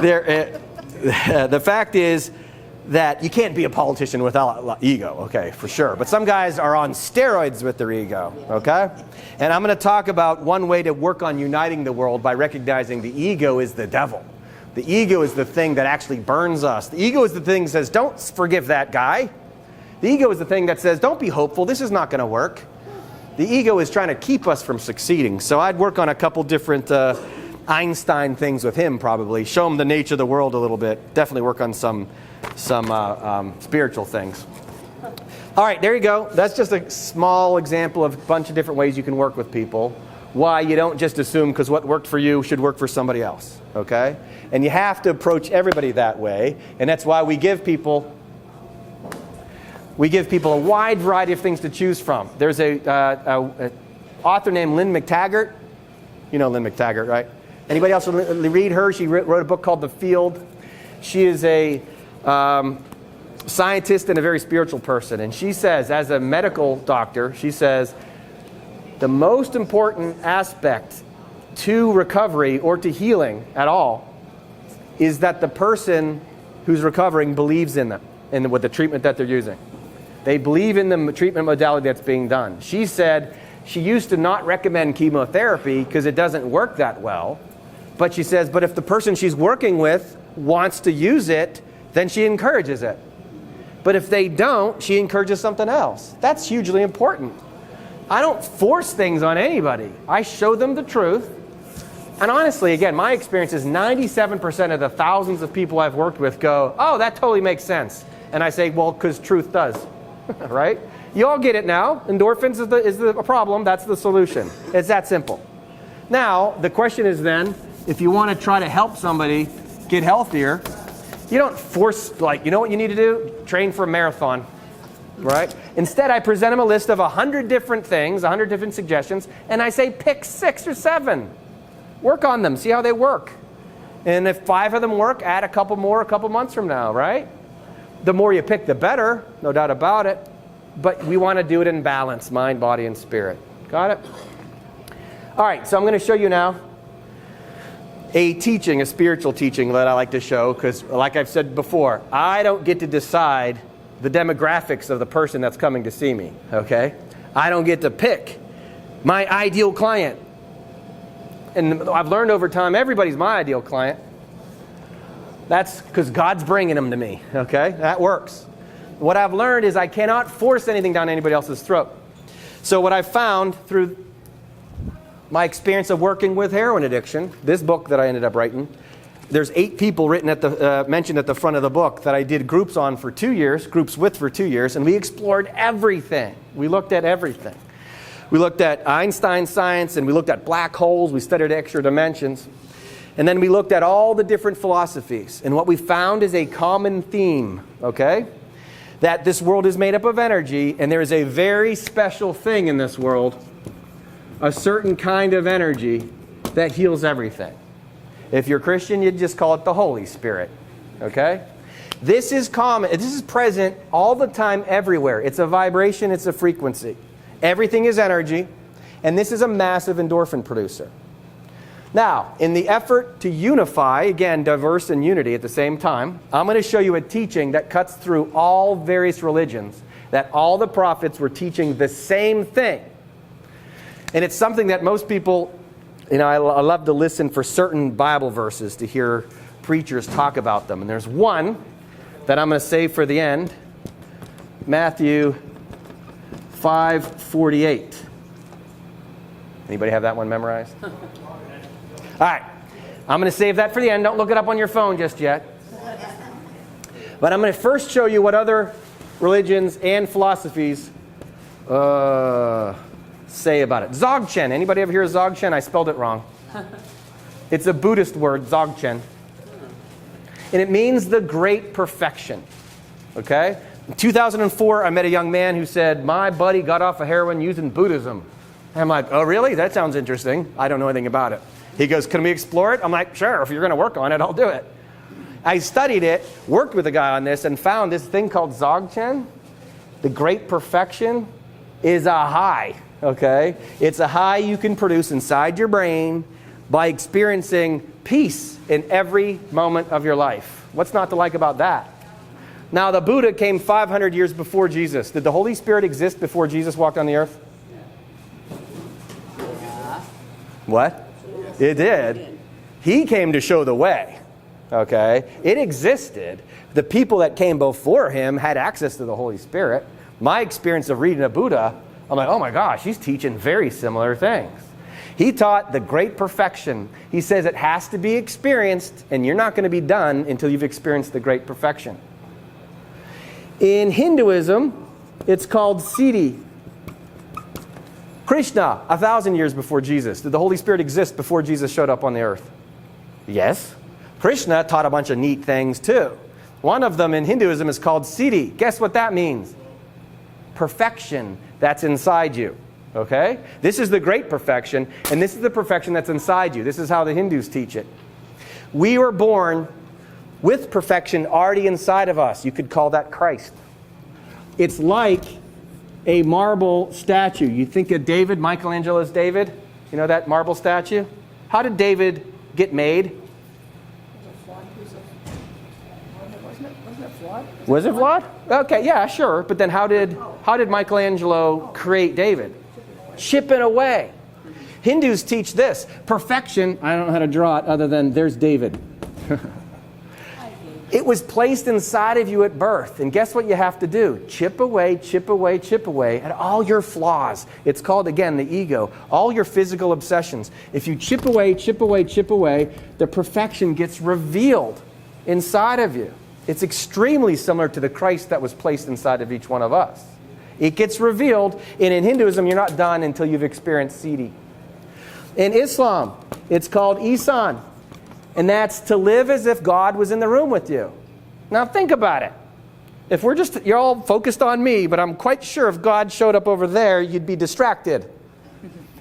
The fact is that you can't be a politician without ego, okay, for sure. But some guys are on steroids with their ego, okay? And I'm going to talk about one way to work on uniting the world by recognizing the ego is the devil. The ego is the thing that actually burns us. The ego is the thing that says, don't forgive that guy. The ego is the thing that says, don't be hopeful, this is not going to work. The ego is trying to keep us from succeeding. So I'd work on a couple different Einstein things with him probably. Show him the nature of the world a little bit. Definitely work on some spiritual things. All right, there you go. That's just a small example of a bunch of different ways you can work with people. Why you don't just assume because what worked for you should work for somebody else, okay? And you have to approach everybody that way, and that's why we give people a wide variety of things to choose from. There's a author named Lynn McTaggart. You know Lynn McTaggart, right? Anybody else read her? She wrote a book called The Field. She is a scientist and a very spiritual person. And she says, as a medical doctor, she says, the most important aspect to recovery or to healing at all is that the person who's recovering believes in them and with the treatment that they're using. They believe in the treatment modality that's being done. She said she used to not recommend chemotherapy because it doesn't work that well. But she says, but if the person she's working with wants to use it, then she encourages it. But if they don't, she encourages something else. That's hugely important. I don't force things on anybody. I show them the truth. And honestly, again, my experience is 97% of the thousands of people I've worked with go, oh, that totally makes sense. And I say, well, because truth does, right? You all get it now. Endorphins is the problem. That's the solution. It's that simple. Now, the question is then, if you want to try to help somebody get healthier, you don't force, you know what you need to do? Train for a marathon, right? Instead, I present them a list of 100 different things, 100 different suggestions, and I say pick 6 or 7. Work on them, see how they work. And if 5 of them work, add a couple more a couple months from now, right? The more you pick, the better, no doubt about it. but we want to do it in balance, mind, body, and spirit. Got it? All right, so I'm going to show you now a spiritual teaching that I like to show, because like I've said before, I don't get to decide the demographics of the person that's coming to see me, okay? I don't get to pick my ideal client. And I've learned over time, everybody's my ideal client. That's because God's bringing them to me, okay? That works. What I've learned is I cannot force anything down anybody else's throat. So what I've found through my experience of working with heroin addiction, this book that I ended up writing, there's 8 people mentioned at the front of the book that I did groups with for 2 years, and we explored everything. We looked at everything. We looked at Einstein science, and we looked at black holes. We studied extra dimensions. And then we looked at all the different philosophies. And what we found is a common theme, okay? That this world is made up of energy, and there is a very special thing in this world, a certain kind of energy that heals everything. If you're Christian, you'd just call it the Holy Spirit, okay? This is common. This is present all the time, everywhere. It's a vibration. It's a frequency. Everything is energy, and this is a massive endorphin producer. Now, in the effort to unify, again, diverse and unity at the same time, I'm going to show you a teaching that cuts through all various religions, that all the prophets were teaching the same thing. And it's something that most people, I love to listen for certain Bible verses to hear preachers talk about them. And there's one that I'm going to save for the end, Matthew 5:48. Anybody have that one memorized? All right, I'm going to save that for the end. Don't look it up on your phone just yet. But I'm going to first show you what other religions and philosophies say about it. Dzogchen. Anybody ever hear of Dzogchen? I spelled it wrong. It's a Buddhist word, Dzogchen. And it means the great perfection. Okay? In 2004, I met a young man who said, my buddy got off of heroin using Buddhism. And I'm like, oh, really? That sounds interesting. I don't know anything about it. He goes, can we explore it? I'm like, sure, if you're going to work on it, I'll do it. I studied it, worked with a guy on this, and found this thing called Dzogchen, the great perfection, is a high, okay? It's a high you can produce inside your brain by experiencing peace in every moment of your life. What's not to like about that? Now, the Buddha came 500 years before Jesus. Did the Holy Spirit exist before Jesus walked on the earth? What? It did. He came to show the way, okay? It existed. The people that came before him had access to the Holy Spirit. My experience of reading a Buddha, I'm like, oh my gosh, he's teaching very similar things. He taught the great perfection. He says it has to be experienced, and you're not going to be done until you've experienced the great perfection. In Hinduism, it's called Siddhi. Krishna, 1,000 years before Jesus. Did the Holy Spirit exist before Jesus showed up on the earth? Yes. Krishna taught a bunch of neat things too. One of them in Hinduism is called Siddhi. Guess what that means? Perfection that's inside you. Okay? This is the great perfection, and this is the perfection that's inside you. This is how the Hindus teach it. We were born with perfection already inside of us. You could call that Christ. It's like a marble statue. You think of David, Michelangelo's David? You know that marble statue? How did David get made? Wasn't it flawed? Was it flawed? Okay, yeah, sure. But then how did Michelangelo create David? Chipping away. Hindus teach this. Perfection, I don't know how to draw it other than there's David. It was placed inside of you at birth. And guess what you have to do? Chip away, chip away, chip away at all your flaws. It's called, again, the ego. All your physical obsessions. If you chip away, chip away, chip away, the perfection gets revealed inside of you. It's extremely similar to the Christ that was placed inside of each one of us. It gets revealed, and in Hinduism, you're not done until you've experienced Siddhi. In Islam, it's called Ihsan. And that's to live as if God was in the room with you. Now think about it. If you're all focused on me, but I'm quite sure if God showed up over there, you'd be distracted.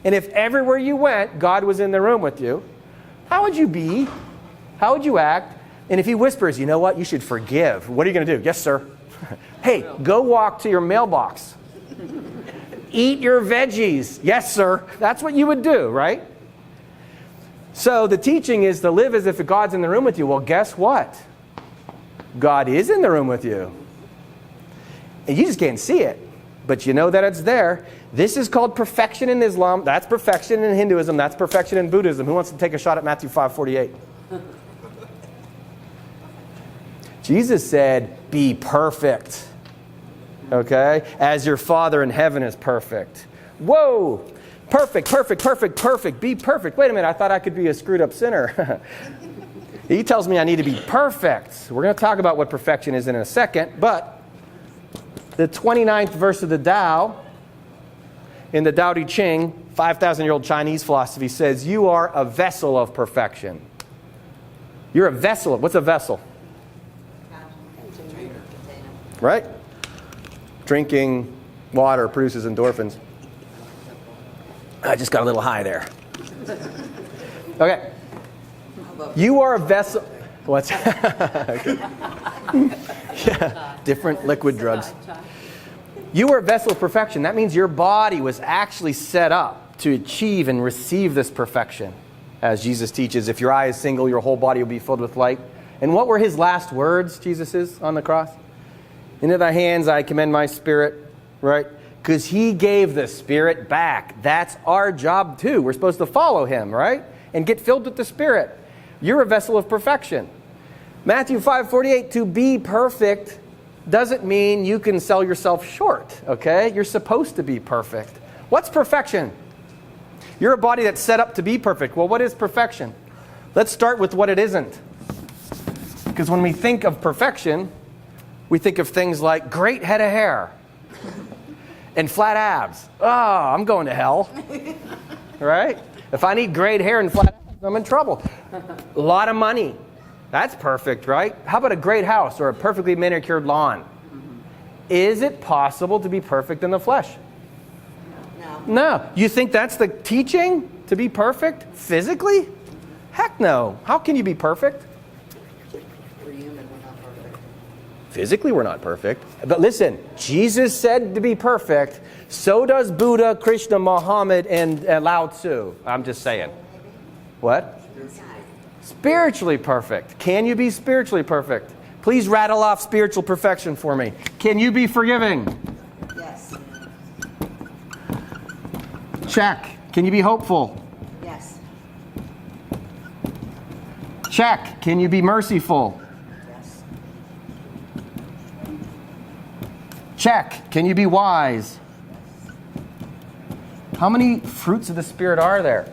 And if everywhere you went, God was in the room with you, how would you be? How would you act? And if he whispers, you know what, you should forgive. What are you going to do? Yes, sir. Hey, go walk to your mailbox. Eat your veggies. Yes, sir. That's what you would do, right? So the teaching is to live as if God's in the room with you. Well, guess what? God is in the room with you. And you just can't see it. But you know that it's there. This is called perfection in Islam. That's perfection in Hinduism. That's perfection in Buddhism. Who wants to take a shot at Matthew 5:48? Jesus said, be perfect. Okay? As your Father in heaven is perfect. Whoa! Perfect, perfect, perfect, perfect. Be perfect. Wait a minute, I thought I could be a screwed up sinner. He tells me I need to be perfect. We're going to talk about what perfection is in a second, but the 29th verse of the Tao, in the Tao Te Ching, 5,000-year-old Chinese philosophy, says you are a vessel of perfection. You're a vessel. What's a vessel? Container. Right? Drinking water produces endorphins. I just got a little high there. Okay. You are a vessel. What's okay. Yeah, different liquid drugs. You are a vessel of perfection. That means your body was actually set up to achieve and receive this perfection. As Jesus teaches, if your eye is single, your whole body will be filled with light. And what were his last words, Jesus' on the cross? Into thy hands I commend my spirit, right? Because he gave the Spirit back. That's our job too. We're supposed to follow him, right? And get filled with the Spirit. You're a vessel of perfection. Matthew 5:48, to be perfect doesn't mean you can sell yourself short, okay? You're supposed to be perfect. What's perfection? You're a body that's set up to be perfect. Well, what is perfection? Let's start with what it isn't. Because when we think of perfection, we think of things like great head of hair and flat abs. Oh, I'm going to hell. Right? If I need great hair and flat abs, I'm in trouble. A lot of money. That's perfect, right? How about a great house or a perfectly manicured lawn? Is it possible to be perfect in the flesh? No. You think that's the teaching? To be perfect physically? Heck no. How can you be perfect? We're human, we're not perfect. Physically, we're not perfect. But listen, Jesus said to be perfect. So does Buddha, Krishna, Muhammad, and Lao Tzu. I'm just saying. What? Spiritually perfect. Can you be spiritually perfect? Please rattle off spiritual perfection for me. Can you be forgiving? Yes. Check. Can you be hopeful? Yes. Check. Can you be merciful? Yes. Check. Can you be wise? How many fruits of the Spirit are there?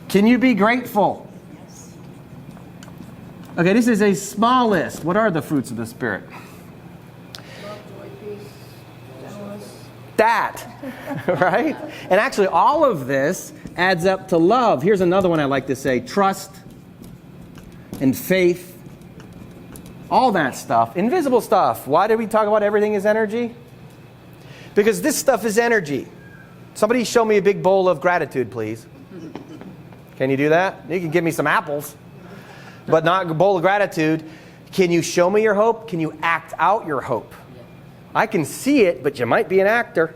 Can you be grateful? Yes. Okay, this is a small list. What are the fruits of the Spirit? That, right? And actually, all of this adds up to love. Here's another one I like to say. Trust and faith. All that stuff. Invisible stuff. Why do we talk about everything is energy? Because this stuff is energy. Somebody show me a big bowl of gratitude, please. Can you do that? You can give me some apples, but not a bowl of gratitude. Can you show me your hope? Can you act out your hope? I can see it, but you might be an actor.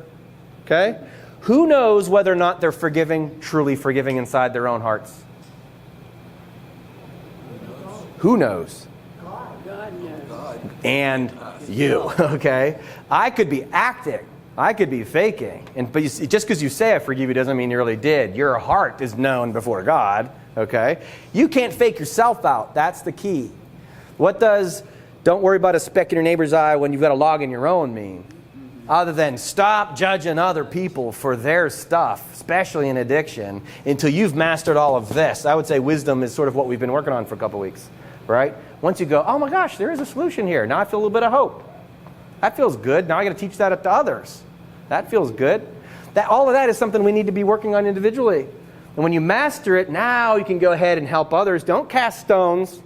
Okay? Who knows whether or not they're forgiving, truly forgiving inside their own hearts? Who knows? God knows. And you. Okay? I could be acting. I could be faking. But you see, just because you say I forgive you doesn't mean you really did. Your heart is known before God. Okay? You can't fake yourself out. That's the key. What does don't worry about a speck in your neighbor's eye when you've got a log in your own mean? Other than stop judging other people for their stuff, especially in addiction, until you've mastered all of this. I would say wisdom is sort of what we've been working on for a couple weeks, right? Once you go, oh my gosh, there is a solution here. Now I feel a little bit of hope. That feels good. Now I got to teach that to others. That feels good. All of that is something we need to be working on individually. And when you master it, now you can go ahead and help others. Don't cast stones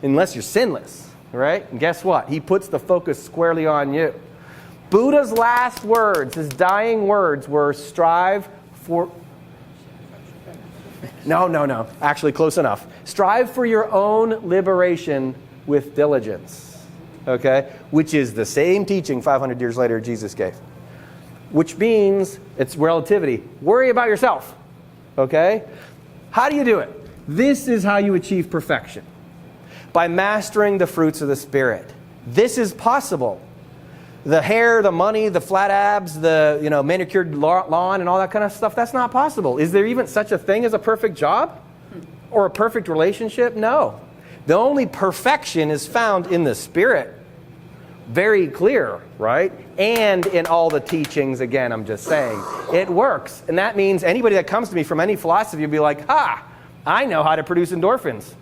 unless you're sinless. Right? And guess what? He puts the focus squarely on you. Buddha's last words, his dying words, were strive for... No. Actually, close enough. Strive for your own liberation with diligence. Okay? Which is the same teaching 500 years later Jesus gave. which means it's relativity. Worry about yourself, okay? How do you do it? This is how you achieve perfection. By mastering the fruits of the Spirit. This is possible. The hair, the money, the flat abs, the manicured lawn and all that kind of stuff, that's not possible. Is there even such a thing as a perfect job? Or a perfect relationship? No. The only perfection is found in the Spirit. Very clear, right? And in all the teachings, again, I'm just saying. It works. And that means anybody that comes to me from any philosophy will be like, I know how to produce endorphins.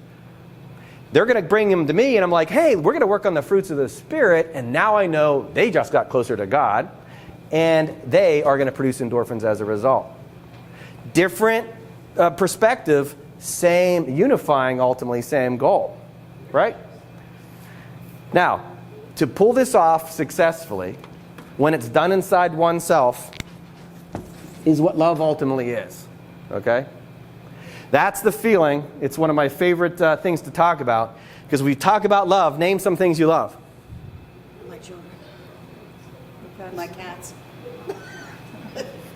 They're going to bring them to me, and I'm like, hey, we're going to work on the fruits of the Spirit, and now I know they just got closer to God, and they are going to produce endorphins as a result. Different perspective, same, unifying, ultimately, same goal, right? Now, to pull this off successfully, when it's done inside oneself, is what love ultimately is, okay? That's the feeling. It's one of my favorite things to talk about. Because we talk about love, name some things you love. My children. My cats.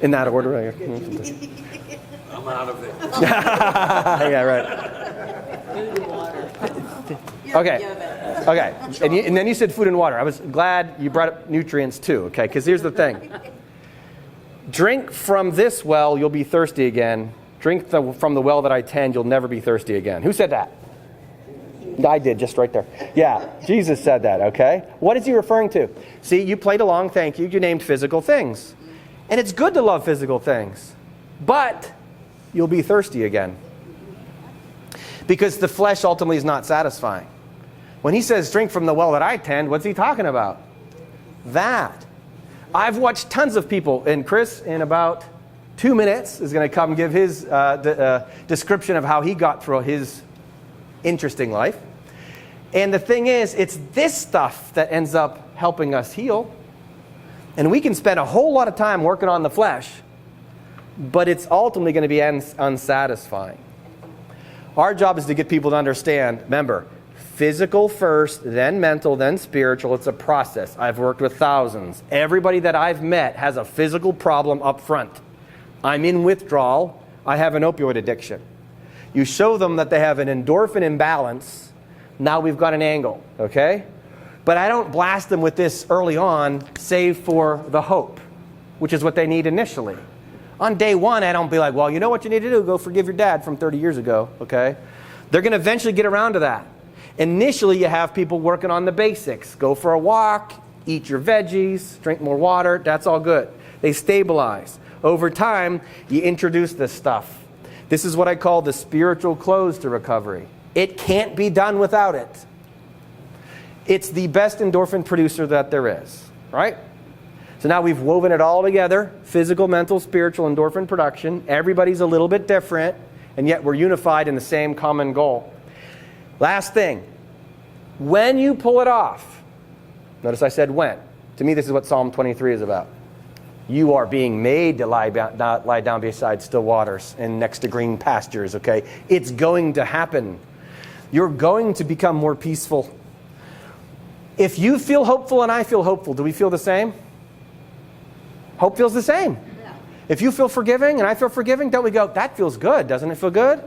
In that order. I'm out of it. Yeah, right. Food and water. Okay. And then you said food and water. I was glad you brought up nutrients too, okay? Because here's the thing. Drink from this well, you'll be thirsty again. Drink from the well that I tend, you'll never be thirsty again. Who said that? I did, just right there. Yeah, Jesus said that, okay? What is he referring to? See, you played along, thank you. You named physical things. And it's good to love physical things. But you'll be thirsty again. Because the flesh ultimately is not satisfying. When he says drink from the well that I tend, what's he talking about? That. I've watched tons of people, and Chris, in about 2 minutes, is going to come give his description of how he got through his interesting life. And the thing is, it's this stuff that ends up helping us heal. And we can spend a whole lot of time working on the flesh, but it's ultimately going to be unsatisfying. Our job is to get people to understand, remember, physical first, then mental, then spiritual. It's a process. I've worked with thousands. Everybody that I've met has a physical problem up front. I'm in withdrawal. I have an opioid addiction. You show them that they have an endorphin imbalance. Now we've got an angle, okay? But I don't blast them with this early on, save for the hope, which is what they need initially. On day one, I don't be like, well, you know what you need to do? Go forgive your dad from 30 years ago, okay? They're going to eventually get around to that. Initially, you have people working on the basics. Go for a walk, eat your veggies, drink more water. That's all good. They stabilize. Over time, you introduce this stuff. This is what I call the spiritual close to recovery. It can't be done without it. It's the best endorphin producer that there is, right? So now we've woven it all together, physical, mental, spiritual, endorphin production. Everybody's a little bit different, and yet we're unified in the same common goal. Last thing, when you pull it off, notice I said when. To me, this is what Psalm 23 is about. You are being made to lie down beside still waters and next to green pastures, okay? It's going to happen. You're going to become more peaceful. If you feel hopeful and I feel hopeful, do we feel the same? Hope feels the same. Yeah. If you feel forgiving and I feel forgiving, don't we go, that feels good, doesn't it feel good?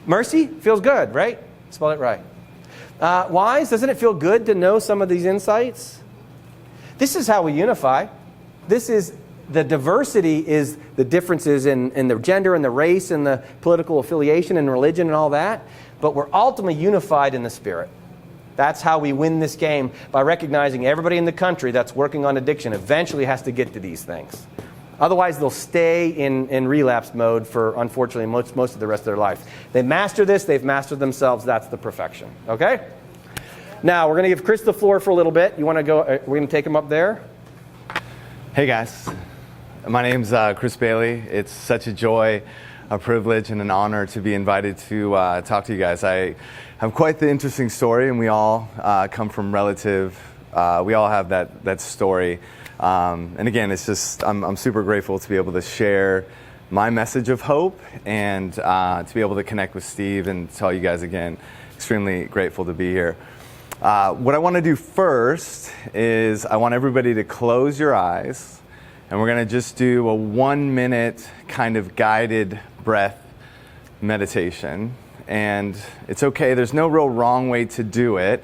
Mercy feels good, right? Spell it right. Wise, doesn't it feel good to know some of these insights? This is how we unify. This is the diversity, is the differences in the gender and the race and the political affiliation and religion and all that. But we're ultimately unified in the Spirit. That's how we win this game, by recognizing everybody in the country that's working on addiction eventually has to get to these things. Otherwise, they'll stay in relapse mode for, unfortunately, most of the rest of their life. They master this, they've mastered themselves, that's the perfection. Okay? Now, we're going to give Chris the floor for a little bit. You want to go, we're going to take him up there. Hey guys, my name's Chris Bailey. It's such a joy, a privilege, and an honor to be invited to talk to you guys. I have quite the interesting story, and we all come from we all have that story. And again, it's just, I'm super grateful to be able to share my message of hope and to be able to connect with Steve and tell you guys again, extremely grateful to be here. What I want to do first is I want everybody to close your eyes, And we're going to just do a 1-minute kind of guided breath meditation. And it's okay, there's no real wrong way to do it.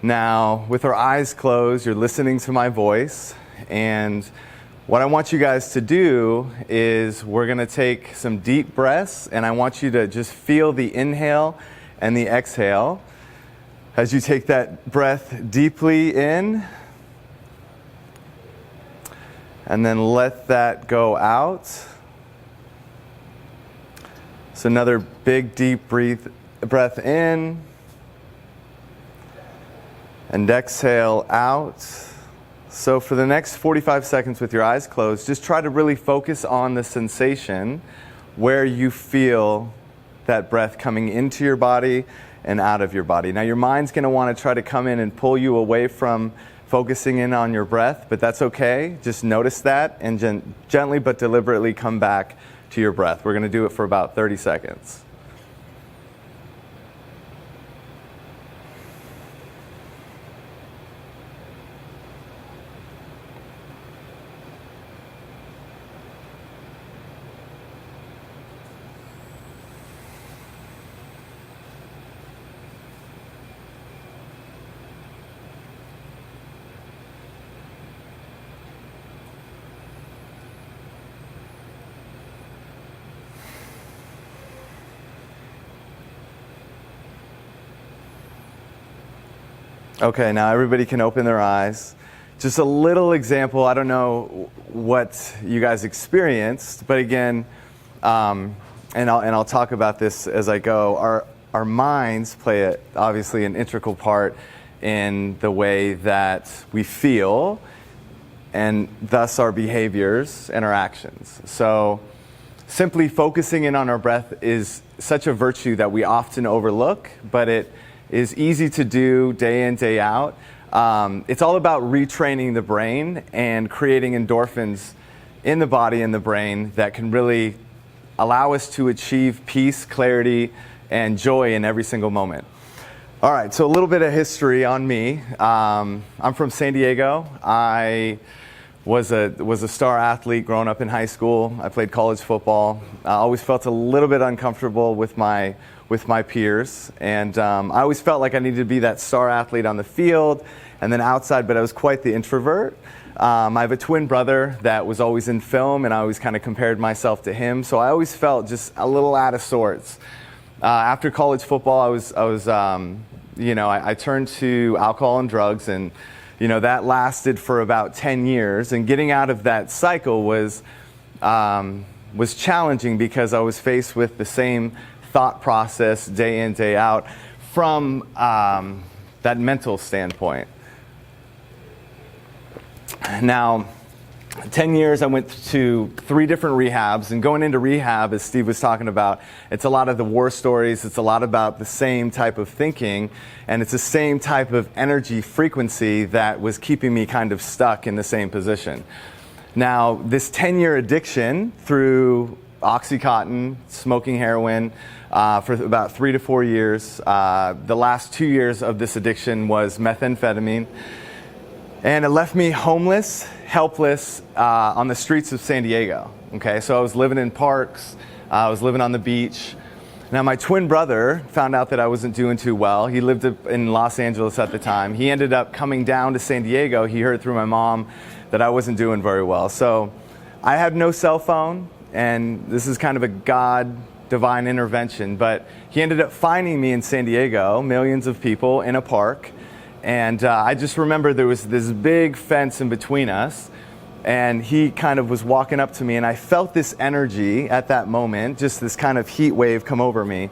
Now, with our eyes closed, you're listening to my voice. And what I want you guys to do is we're going to take some deep breaths, and I want you to just feel the inhale and the exhale. As you take that breath deeply in, and then let that go out. So another big deep breath in, and exhale out. So for the next 45 seconds with your eyes closed, just try to really focus on the sensation where you feel that breath coming into your body and out of your body. Now your mind's going to want to try to come in and pull you away from focusing in on your breath, but that's okay. Just notice that and gently but deliberately come back to your breath. We're going to do it for about 30 seconds. Okay, now everybody can open their eyes. Just a little example, I don't know what you guys experienced, but again, and I'll talk about this as I go. Our minds play obviously an integral part in the way that we feel, and thus our behaviors and our actions. So simply focusing in on our breath is such a virtue that we often overlook, but it is easy to do day in, day out. It's all about retraining the brain and creating endorphins in the body and the brain that can really allow us to achieve peace, clarity, and joy in every single moment. All right, so a little bit of history on me. I'm from San Diego. I was a star athlete growing up in high school. I played college football. I always felt a little bit uncomfortable with my peers, and I always felt like I needed to be that star athlete on the field and then outside, but I was quite the introvert. I have a twin brother that was always in film, and I always kind of compared myself to him, so I always felt just a little out of sorts. After college football, I turned to alcohol and drugs, and that lasted for about 10 years, and getting out of that cycle was challenging because I was faced with the same thought process day in, day out from that mental standpoint. Now, 10 years, I went to 3 different rehabs, and going into rehab, as Steve was talking about, it's a lot of the war stories, it's a lot about the same type of thinking, and it's the same type of energy frequency that was keeping me kind of stuck in the same position. Now, this 10-year addiction through Oxycontin, smoking heroin, for about 3 to 4 years. The last 2 years of this addiction was methamphetamine. And it left me homeless, helpless, on the streets of San Diego. Okay, so I was living in parks, I was living on the beach. Now my twin brother found out that I wasn't doing too well. He lived in Los Angeles at the time. He ended up coming down to San Diego. He heard through my mom that I wasn't doing very well. So I had no cell phone, and this is kind of a God divine intervention, but he ended up finding me in San Diego, millions of people in a park, and I just remember there was this big fence in between us, and he kind of was walking up to me, and I felt this energy at that moment, just this kind of heat wave come over me,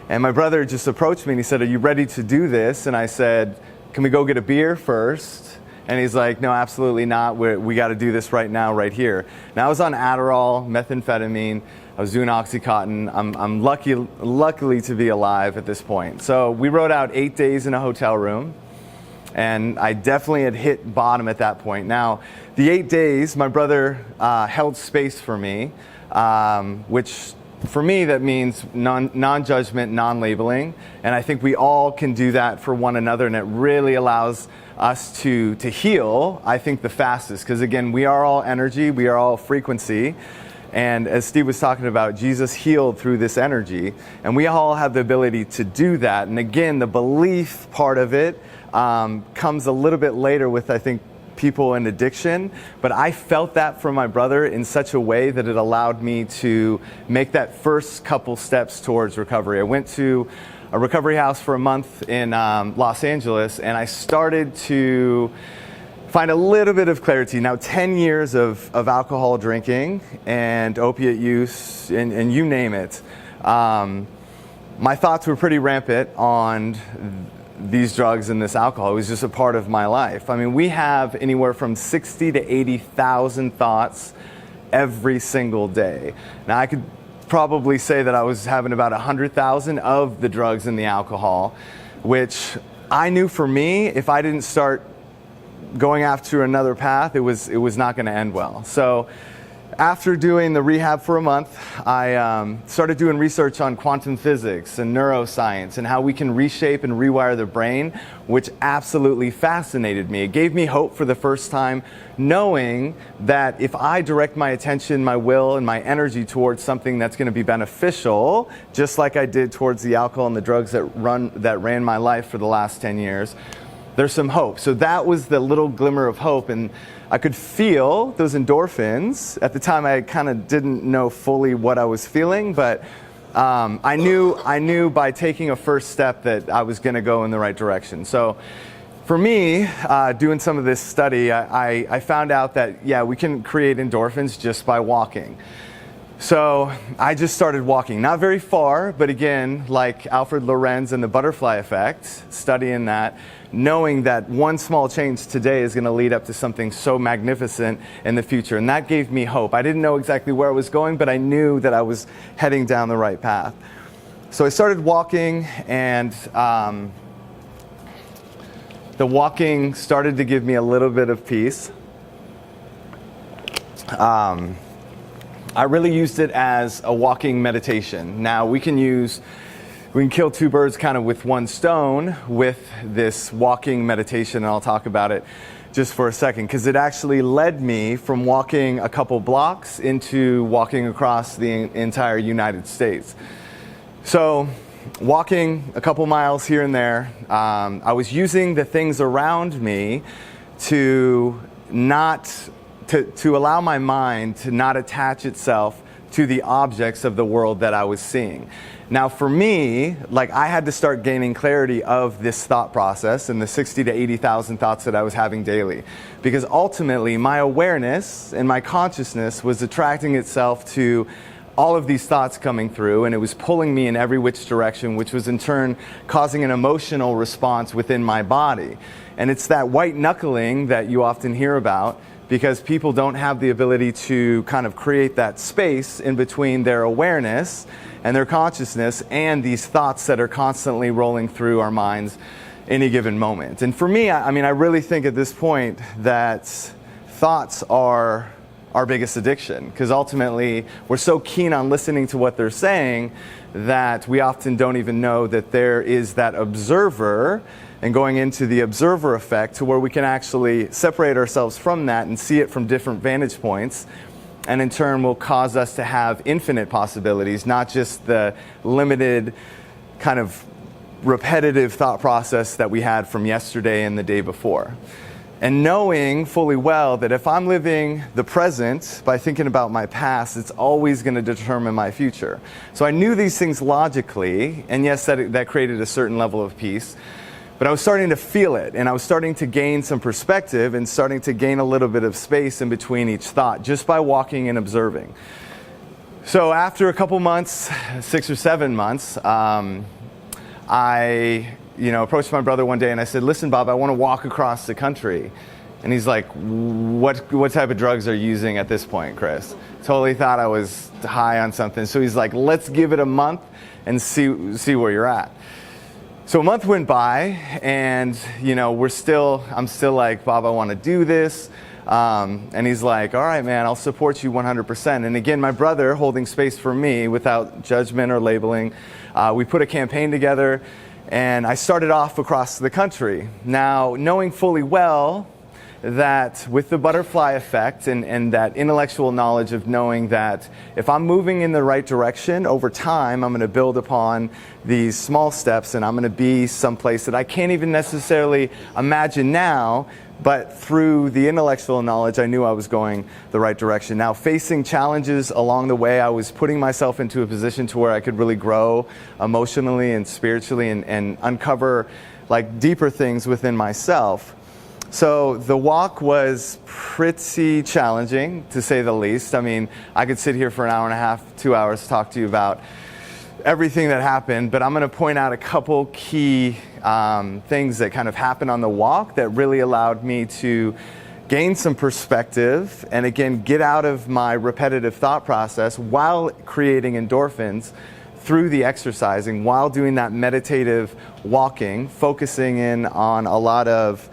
and my brother just approached me and he said, "Are you ready to do this?" And I said, "Can we go get a beer first?" And he's like, "No, absolutely not. We got to do this right now, right here." Now I was on Adderall, methamphetamine. I was doing Oxycontin. I'm luckily to be alive at this point. So we rode out 8 days in a hotel room, and I definitely had hit bottom at that point. Now, the 8 days, my brother held space for me, which for me, that means non-judgment, non-labeling, and I think we all can do that for one another, and it really allows us to heal, I think, the fastest, because again, we are all energy, we are all frequency, and as Steve was talking about, Jesus healed through this energy, and we all have the ability to do that. And again, the belief part of it comes a little bit later with, I think, people in addiction, but I felt that from my brother in such a way that it allowed me to make that first couple steps towards recovery. I went to a recovery house for a month in Los Angeles, and I started to find a little bit of clarity. Now, 10 years of alcohol drinking and opiate use, and you name it, my thoughts were pretty rampant on these drugs and this alcohol. It was just a part of my life. I mean, we have anywhere from 60 to 80,000 thoughts every single day. Now, I could probably say that I was having about 100,000 of the drugs and the alcohol, which I knew for me, if I didn't start going after another path, it was not going to end well. So after doing the rehab for a month, I started doing research on quantum physics and neuroscience and how we can reshape and rewire the brain, which absolutely fascinated me. It gave me hope for the first time, knowing that if I direct my attention, my will, and my energy towards something that's going to be beneficial, just like I did towards the alcohol and the drugs that ran my life for the last 10 years, there's some hope. So that was the little glimmer of hope, and I could feel those endorphins. At the time, I kind of didn't know fully what I was feeling, but I knew by taking a first step that I was going to go in the right direction. So for me, doing some of this study, I found out that, yeah, we can create endorphins just by walking. So I just started walking, not very far, but again, like Alfred Lorenz and the butterfly effect, studying that, knowing that one small change today is going to lead up to something so magnificent in the future. And that gave me hope. I didn't know exactly where I was going, but I knew that I was heading down the right path. So I started walking, and the walking started to give me a little bit of peace. I really used it as a walking meditation. Now we can kill two birds kind of with one stone with this walking meditation, and I'll talk about it just for a second, because it actually led me from walking a couple blocks into walking across the entire United States. So walking a couple miles here and there, I was using the things around me to allow my mind to not attach itself to the objects of the world that I was seeing. Now for me, I had to start gaining clarity of this thought process and the 60 to 80,000 thoughts that I was having daily. Because ultimately my awareness and my consciousness was attracting itself to all of these thoughts coming through, and it was pulling me in every which direction, which was in turn causing an emotional response within my body. And it's that white knuckling that you often hear about, because people don't have the ability to kind of create that space in between their awareness and their consciousness and these thoughts that are constantly rolling through our minds any given moment. And for me, I really think at this point that thoughts are our biggest addiction, because ultimately we're so keen on listening to what they're saying that we often don't even know that there is that observer, and going into the observer effect to where we can actually separate ourselves from that and see it from different vantage points, and in turn will cause us to have infinite possibilities, not just the limited kind of repetitive thought process that we had from yesterday and the day before. And knowing fully well that if I'm living the present by thinking about my past, it's always going to determine my future. So I knew these things logically, and yes, that created a certain level of peace. But I was starting to feel it, and I was starting to gain some perspective and starting to gain a little bit of space in between each thought just by walking and observing. So after a couple months, 6 or 7 months, I approached my brother one day and I said, "Listen, Bob, I want to walk across the country." And he's like, what type of drugs are you using at this point, Chris? Totally thought I was high on something. So he's like, "Let's give it a month and see where you're at." So a month went by, and I'm still like, "Bob, I want to do this." And he's like, all right, man, I'll support you 100%. And again, my brother holding space for me without judgment or labeling. We put a campaign together, and I started off across the country. Now, knowing fully well that with the butterfly effect and that intellectual knowledge of knowing that if I'm moving in the right direction over time, I'm going to build upon these small steps and I'm going to be someplace that I can't even necessarily imagine now, but through the intellectual knowledge, I knew I was going the right direction. Now, facing challenges along the way, I was putting myself into a position to where I could really grow emotionally and spiritually and uncover like deeper things within myself. So the walk was pretty challenging, to say the least. I mean, I could sit here for an hour and a half, 2 hours, talk to you about everything that happened, but I'm going to point out a couple key things that kind of happened on the walk that really allowed me to gain some perspective and, again, get out of my repetitive thought process while creating endorphins through the exercising, while doing that meditative walking, focusing in on a lot of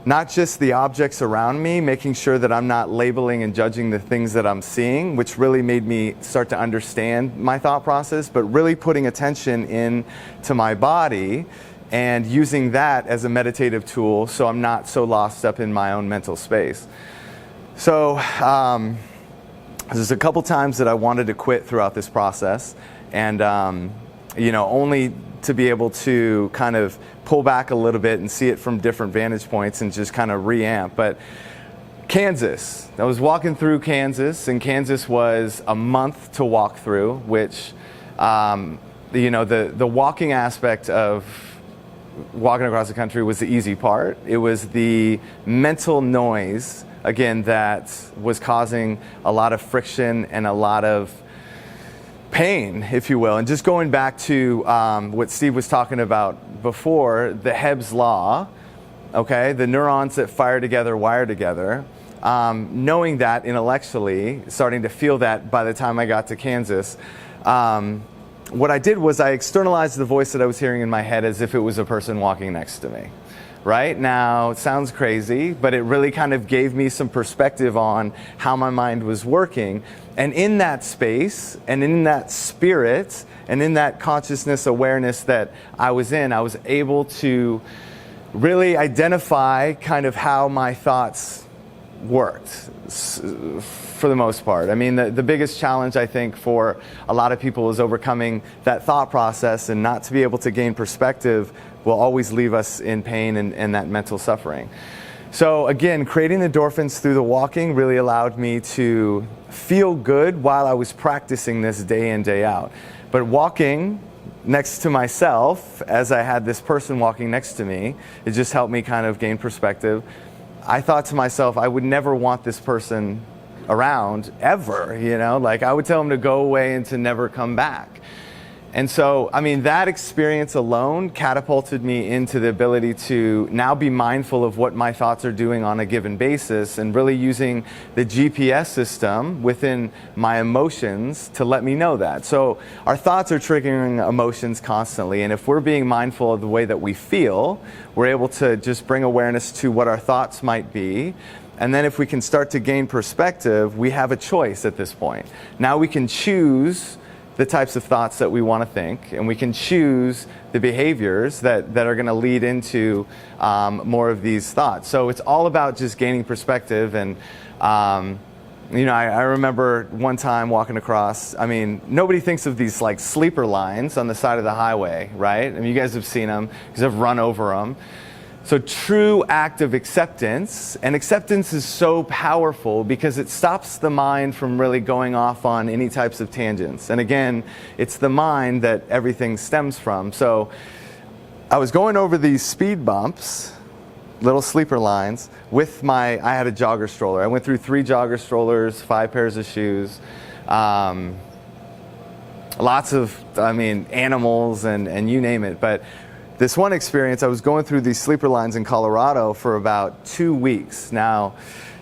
not just the objects around me, making sure that I'm not labeling and judging the things that I'm seeing, which really made me start to understand my thought process, but really putting attention into my body and using that as a meditative tool so I'm not so lost up in my own mental space. So there's a couple times that I wanted to quit throughout this process, and only to be able to kind of pull back a little bit and see it from different vantage points and just kind of reamp. But Kansas, I was walking through Kansas, and Kansas was a month to walk through, which, the walking aspect of walking across the country was the easy part. It was the mental noise, again, that was causing a lot of friction and a lot of pain, if you will. And just going back to what Steve was talking about before, the Hebb's law, okay, the neurons that fire together wire together, knowing that intellectually, starting to feel that by the time I got to Kansas, what I did was I externalized the voice that I was hearing in my head as if it was a person walking next to me. Right now, it sounds crazy, but it really kind of gave me some perspective on how my mind was working. And in that space, and in that spirit, and in that consciousness awareness that I was in, I was able to really identify kind of how my thoughts worked for the most part. I mean, the biggest challenge, I think, for a lot of people is overcoming that thought process, and not to be able to gain perspective will always leave us in pain and that mental suffering. So again, creating the endorphins through the walking really allowed me to feel good while I was practicing this day in, day out. But walking next to myself, as I had this person walking next to me, it just helped me kind of gain perspective. I thought to myself, I would never want this person around ever, like I would tell them to go away and to never come back. And so, I mean, that experience alone catapulted me into the ability to now be mindful of what my thoughts are doing on a given basis, and really using the GPS system within my emotions to let me know that. So our thoughts are triggering emotions constantly, and if we're being mindful of the way that we feel, we're able to just bring awareness to what our thoughts might be. And then if we can start to gain perspective, we have a choice at this point. Now we can choose the types of thoughts that we want to think, and we can choose the behaviors that are going to lead into more of these thoughts. So it's all about just gaining perspective. And I remember one time walking across, I mean, nobody thinks of these like sleeper lines on the side of the highway, right? I mean, you guys have seen them because I've run over them. So true act of acceptance, and acceptance is so powerful because it stops the mind from really going off on any types of tangents. And again, it's the mind that everything stems from. So I was going over these speed bumps, little sleeper lines, with I had a jogger stroller. I went through 3 jogger strollers, 5 pairs of shoes, lots of, animals and you name it. But this one experience, I was going through these sleeper lines in Colorado for about 2 weeks. Now,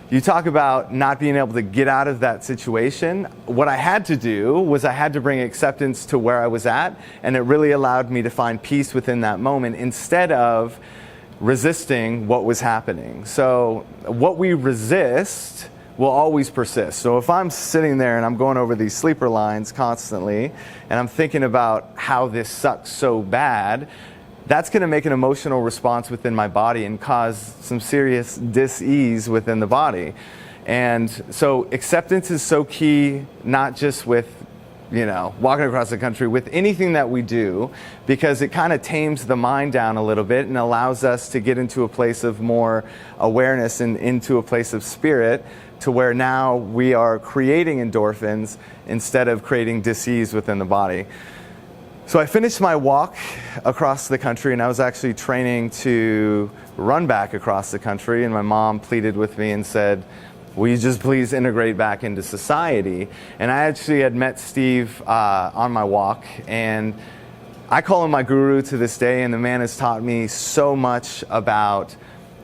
you talk about not being able to get out of that situation. What I had to do was I had to bring acceptance to where I was at, and it really allowed me to find peace within that moment instead of resisting what was happening. So what we resist will always persist. So if I'm sitting there and I'm going over these sleeper lines constantly, and I'm thinking about how this sucks so bad, that's going to make an emotional response within my body and cause some serious dis-ease within the body. And so acceptance is so key, not just with, walking across the country, with anything that we do, because it kind of tames the mind down a little bit and allows us to get into a place of more awareness and into a place of spirit, to where now we are creating endorphins instead of creating dis-ease within the body. So I finished my walk across the country, and I was actually training to run back across the country, and my mom pleaded with me and said, will you just please integrate back into society? And I actually had met Steve on my walk, and I call him my guru to this day, and the man has taught me so much about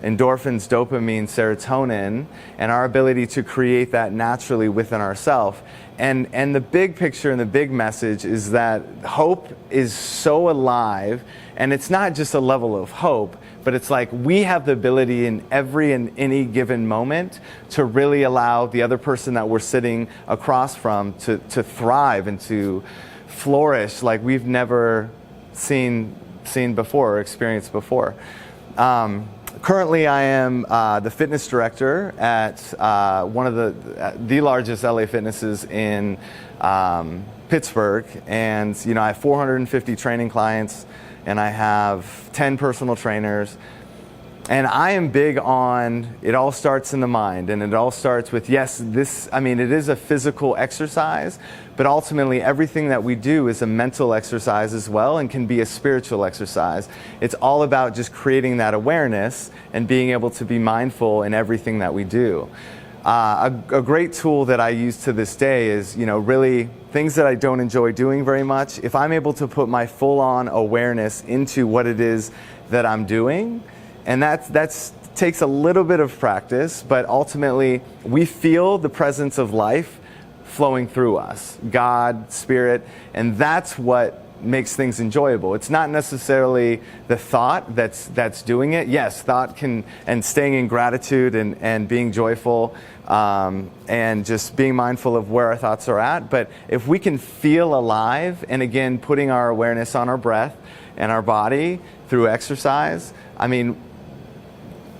endorphins, dopamine, serotonin, and our ability to create that naturally within ourselves. And the big picture and the big message is that hope is so alive, and it's not just a level of hope, but it's like we have the ability in every and any given moment to really allow the other person that we're sitting across from to thrive and to flourish like we've never seen before or experienced before. Currently, I am the fitness director at one of the largest LA fitnesses in Pittsburgh, and I have 450 training clients, and I have 10 personal trainers. And I am big on, it all starts in the mind, and it all starts with, yes, it is a physical exercise, but ultimately everything that we do is a mental exercise as well, and can be a spiritual exercise. It's all about just creating that awareness and being able to be mindful in everything that we do. A great tool that I use to this day is, really things that I don't enjoy doing very much. If I'm able to put my full-on awareness into what it is that I'm doing, and that takes a little bit of practice, but ultimately we feel the presence of life flowing through us, God, Spirit, and that's what makes things enjoyable. It's not necessarily the thought that's doing it. Yes, thought and staying in gratitude and being joyful and just being mindful of where our thoughts are at. But if we can feel alive, and again, putting our awareness on our breath and our body through exercise,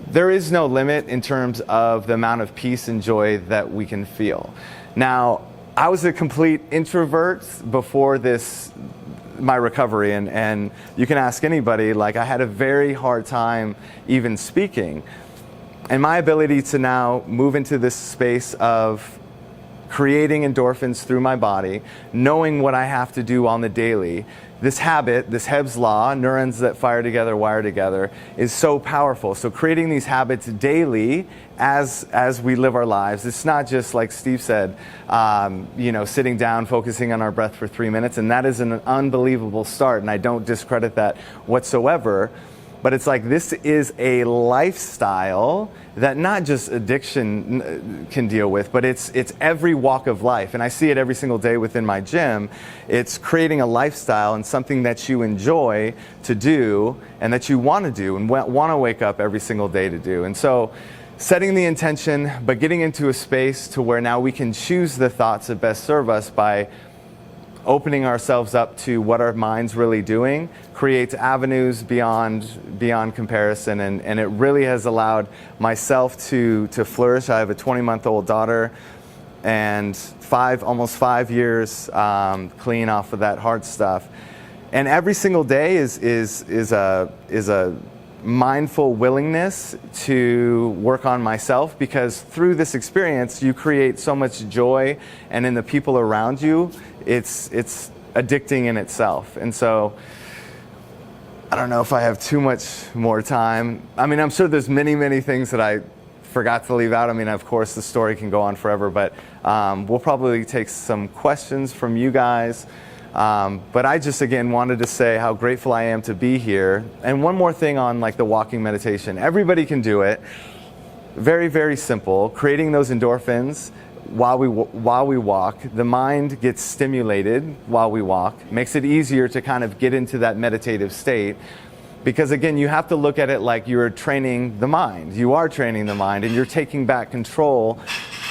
there is no limit in terms of the amount of peace and joy that we can feel. Now, I was a complete introvert before my recovery, and you can ask anybody, I had a very hard time even speaking. And my ability to now move into this space of creating endorphins through my body, knowing what I have to do on the daily, this habit, this Hebb's law, neurons that fire together, wire together, is so powerful. So creating these habits daily as we live our lives, it's not just like Steve said, sitting down, focusing on our breath for 3 minutes, and that is an unbelievable start, and I don't discredit that whatsoever. But it's like this is a lifestyle that not just addiction can deal with, but it's every walk of life. And I see it every single day within my gym. It's creating a lifestyle and something that you enjoy to do and that you want to do and want to wake up every single day to do. And so setting the intention, but getting into a space to where now we can choose the thoughts that best serve us by opening ourselves up to what our mind's really doing, creates avenues beyond comparison, and it really has allowed myself to flourish. I have a 20-month-old daughter, and almost 5 years clean off of that hard stuff. And every single day is a mindful willingness to work on myself, because through this experience you create so much joy, and in the people around you it's addicting in itself. And so I don't know if I have too much more time. I'm sure there's many things that I forgot to leave out. Of course the story can go on forever, but we'll probably take some questions from you guys. But I just, again, wanted to say how grateful I am to be here. And one more thing on the walking meditation. Everybody can do it. Very, very simple. Creating those endorphins while we walk. The mind gets stimulated while we walk. Makes it easier to kind of get into that meditative state. Because again, you have to look at it like you're training the mind. You are training the mind, and you're taking back control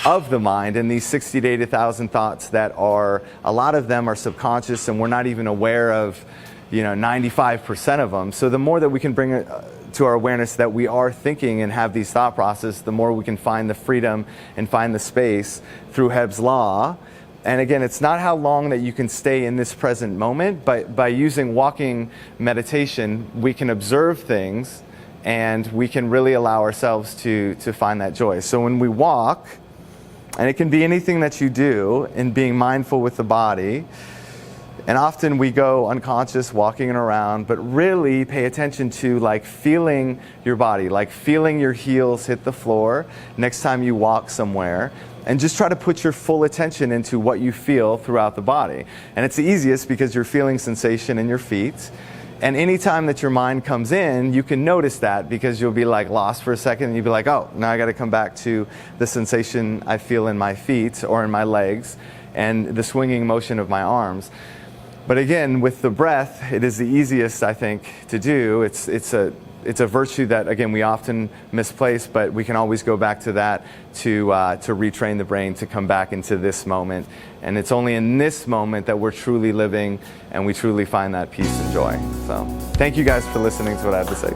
of the mind, and these 60 to 80,000 thoughts that are, a lot of them are subconscious, and we're not even aware of, 95% of them. So the more that we can bring it to our awareness that we are thinking and have these thought processes, the more we can find the freedom and find the space through Hebb's law. And again, it's not how long that you can stay in this present moment, but by using walking meditation, we can observe things and we can really allow ourselves to find that joy. So when we walk, and it can be anything that you do in being mindful with the body, and often we go unconscious walking around, but really pay attention to like feeling your body, like feeling your heels hit the floor next time you walk somewhere. And just try to put your full attention into what you feel throughout the body. And it's the easiest because you're feeling sensation in your feet. And anytime that your mind comes in, you can notice that because you'll be like lost for a second and you'll be like, oh, now I got to come back to the sensation I feel in my feet or in my legs and the swinging motion of my arms. But again, with the breath, it is the easiest, I think, to do. It's a virtue that, again, we often misplace, but we can always go back to that to retrain the brain to come back into this moment. And it's only in this moment that we're truly living and we truly find that peace and joy. So thank you guys for listening to what I have to say.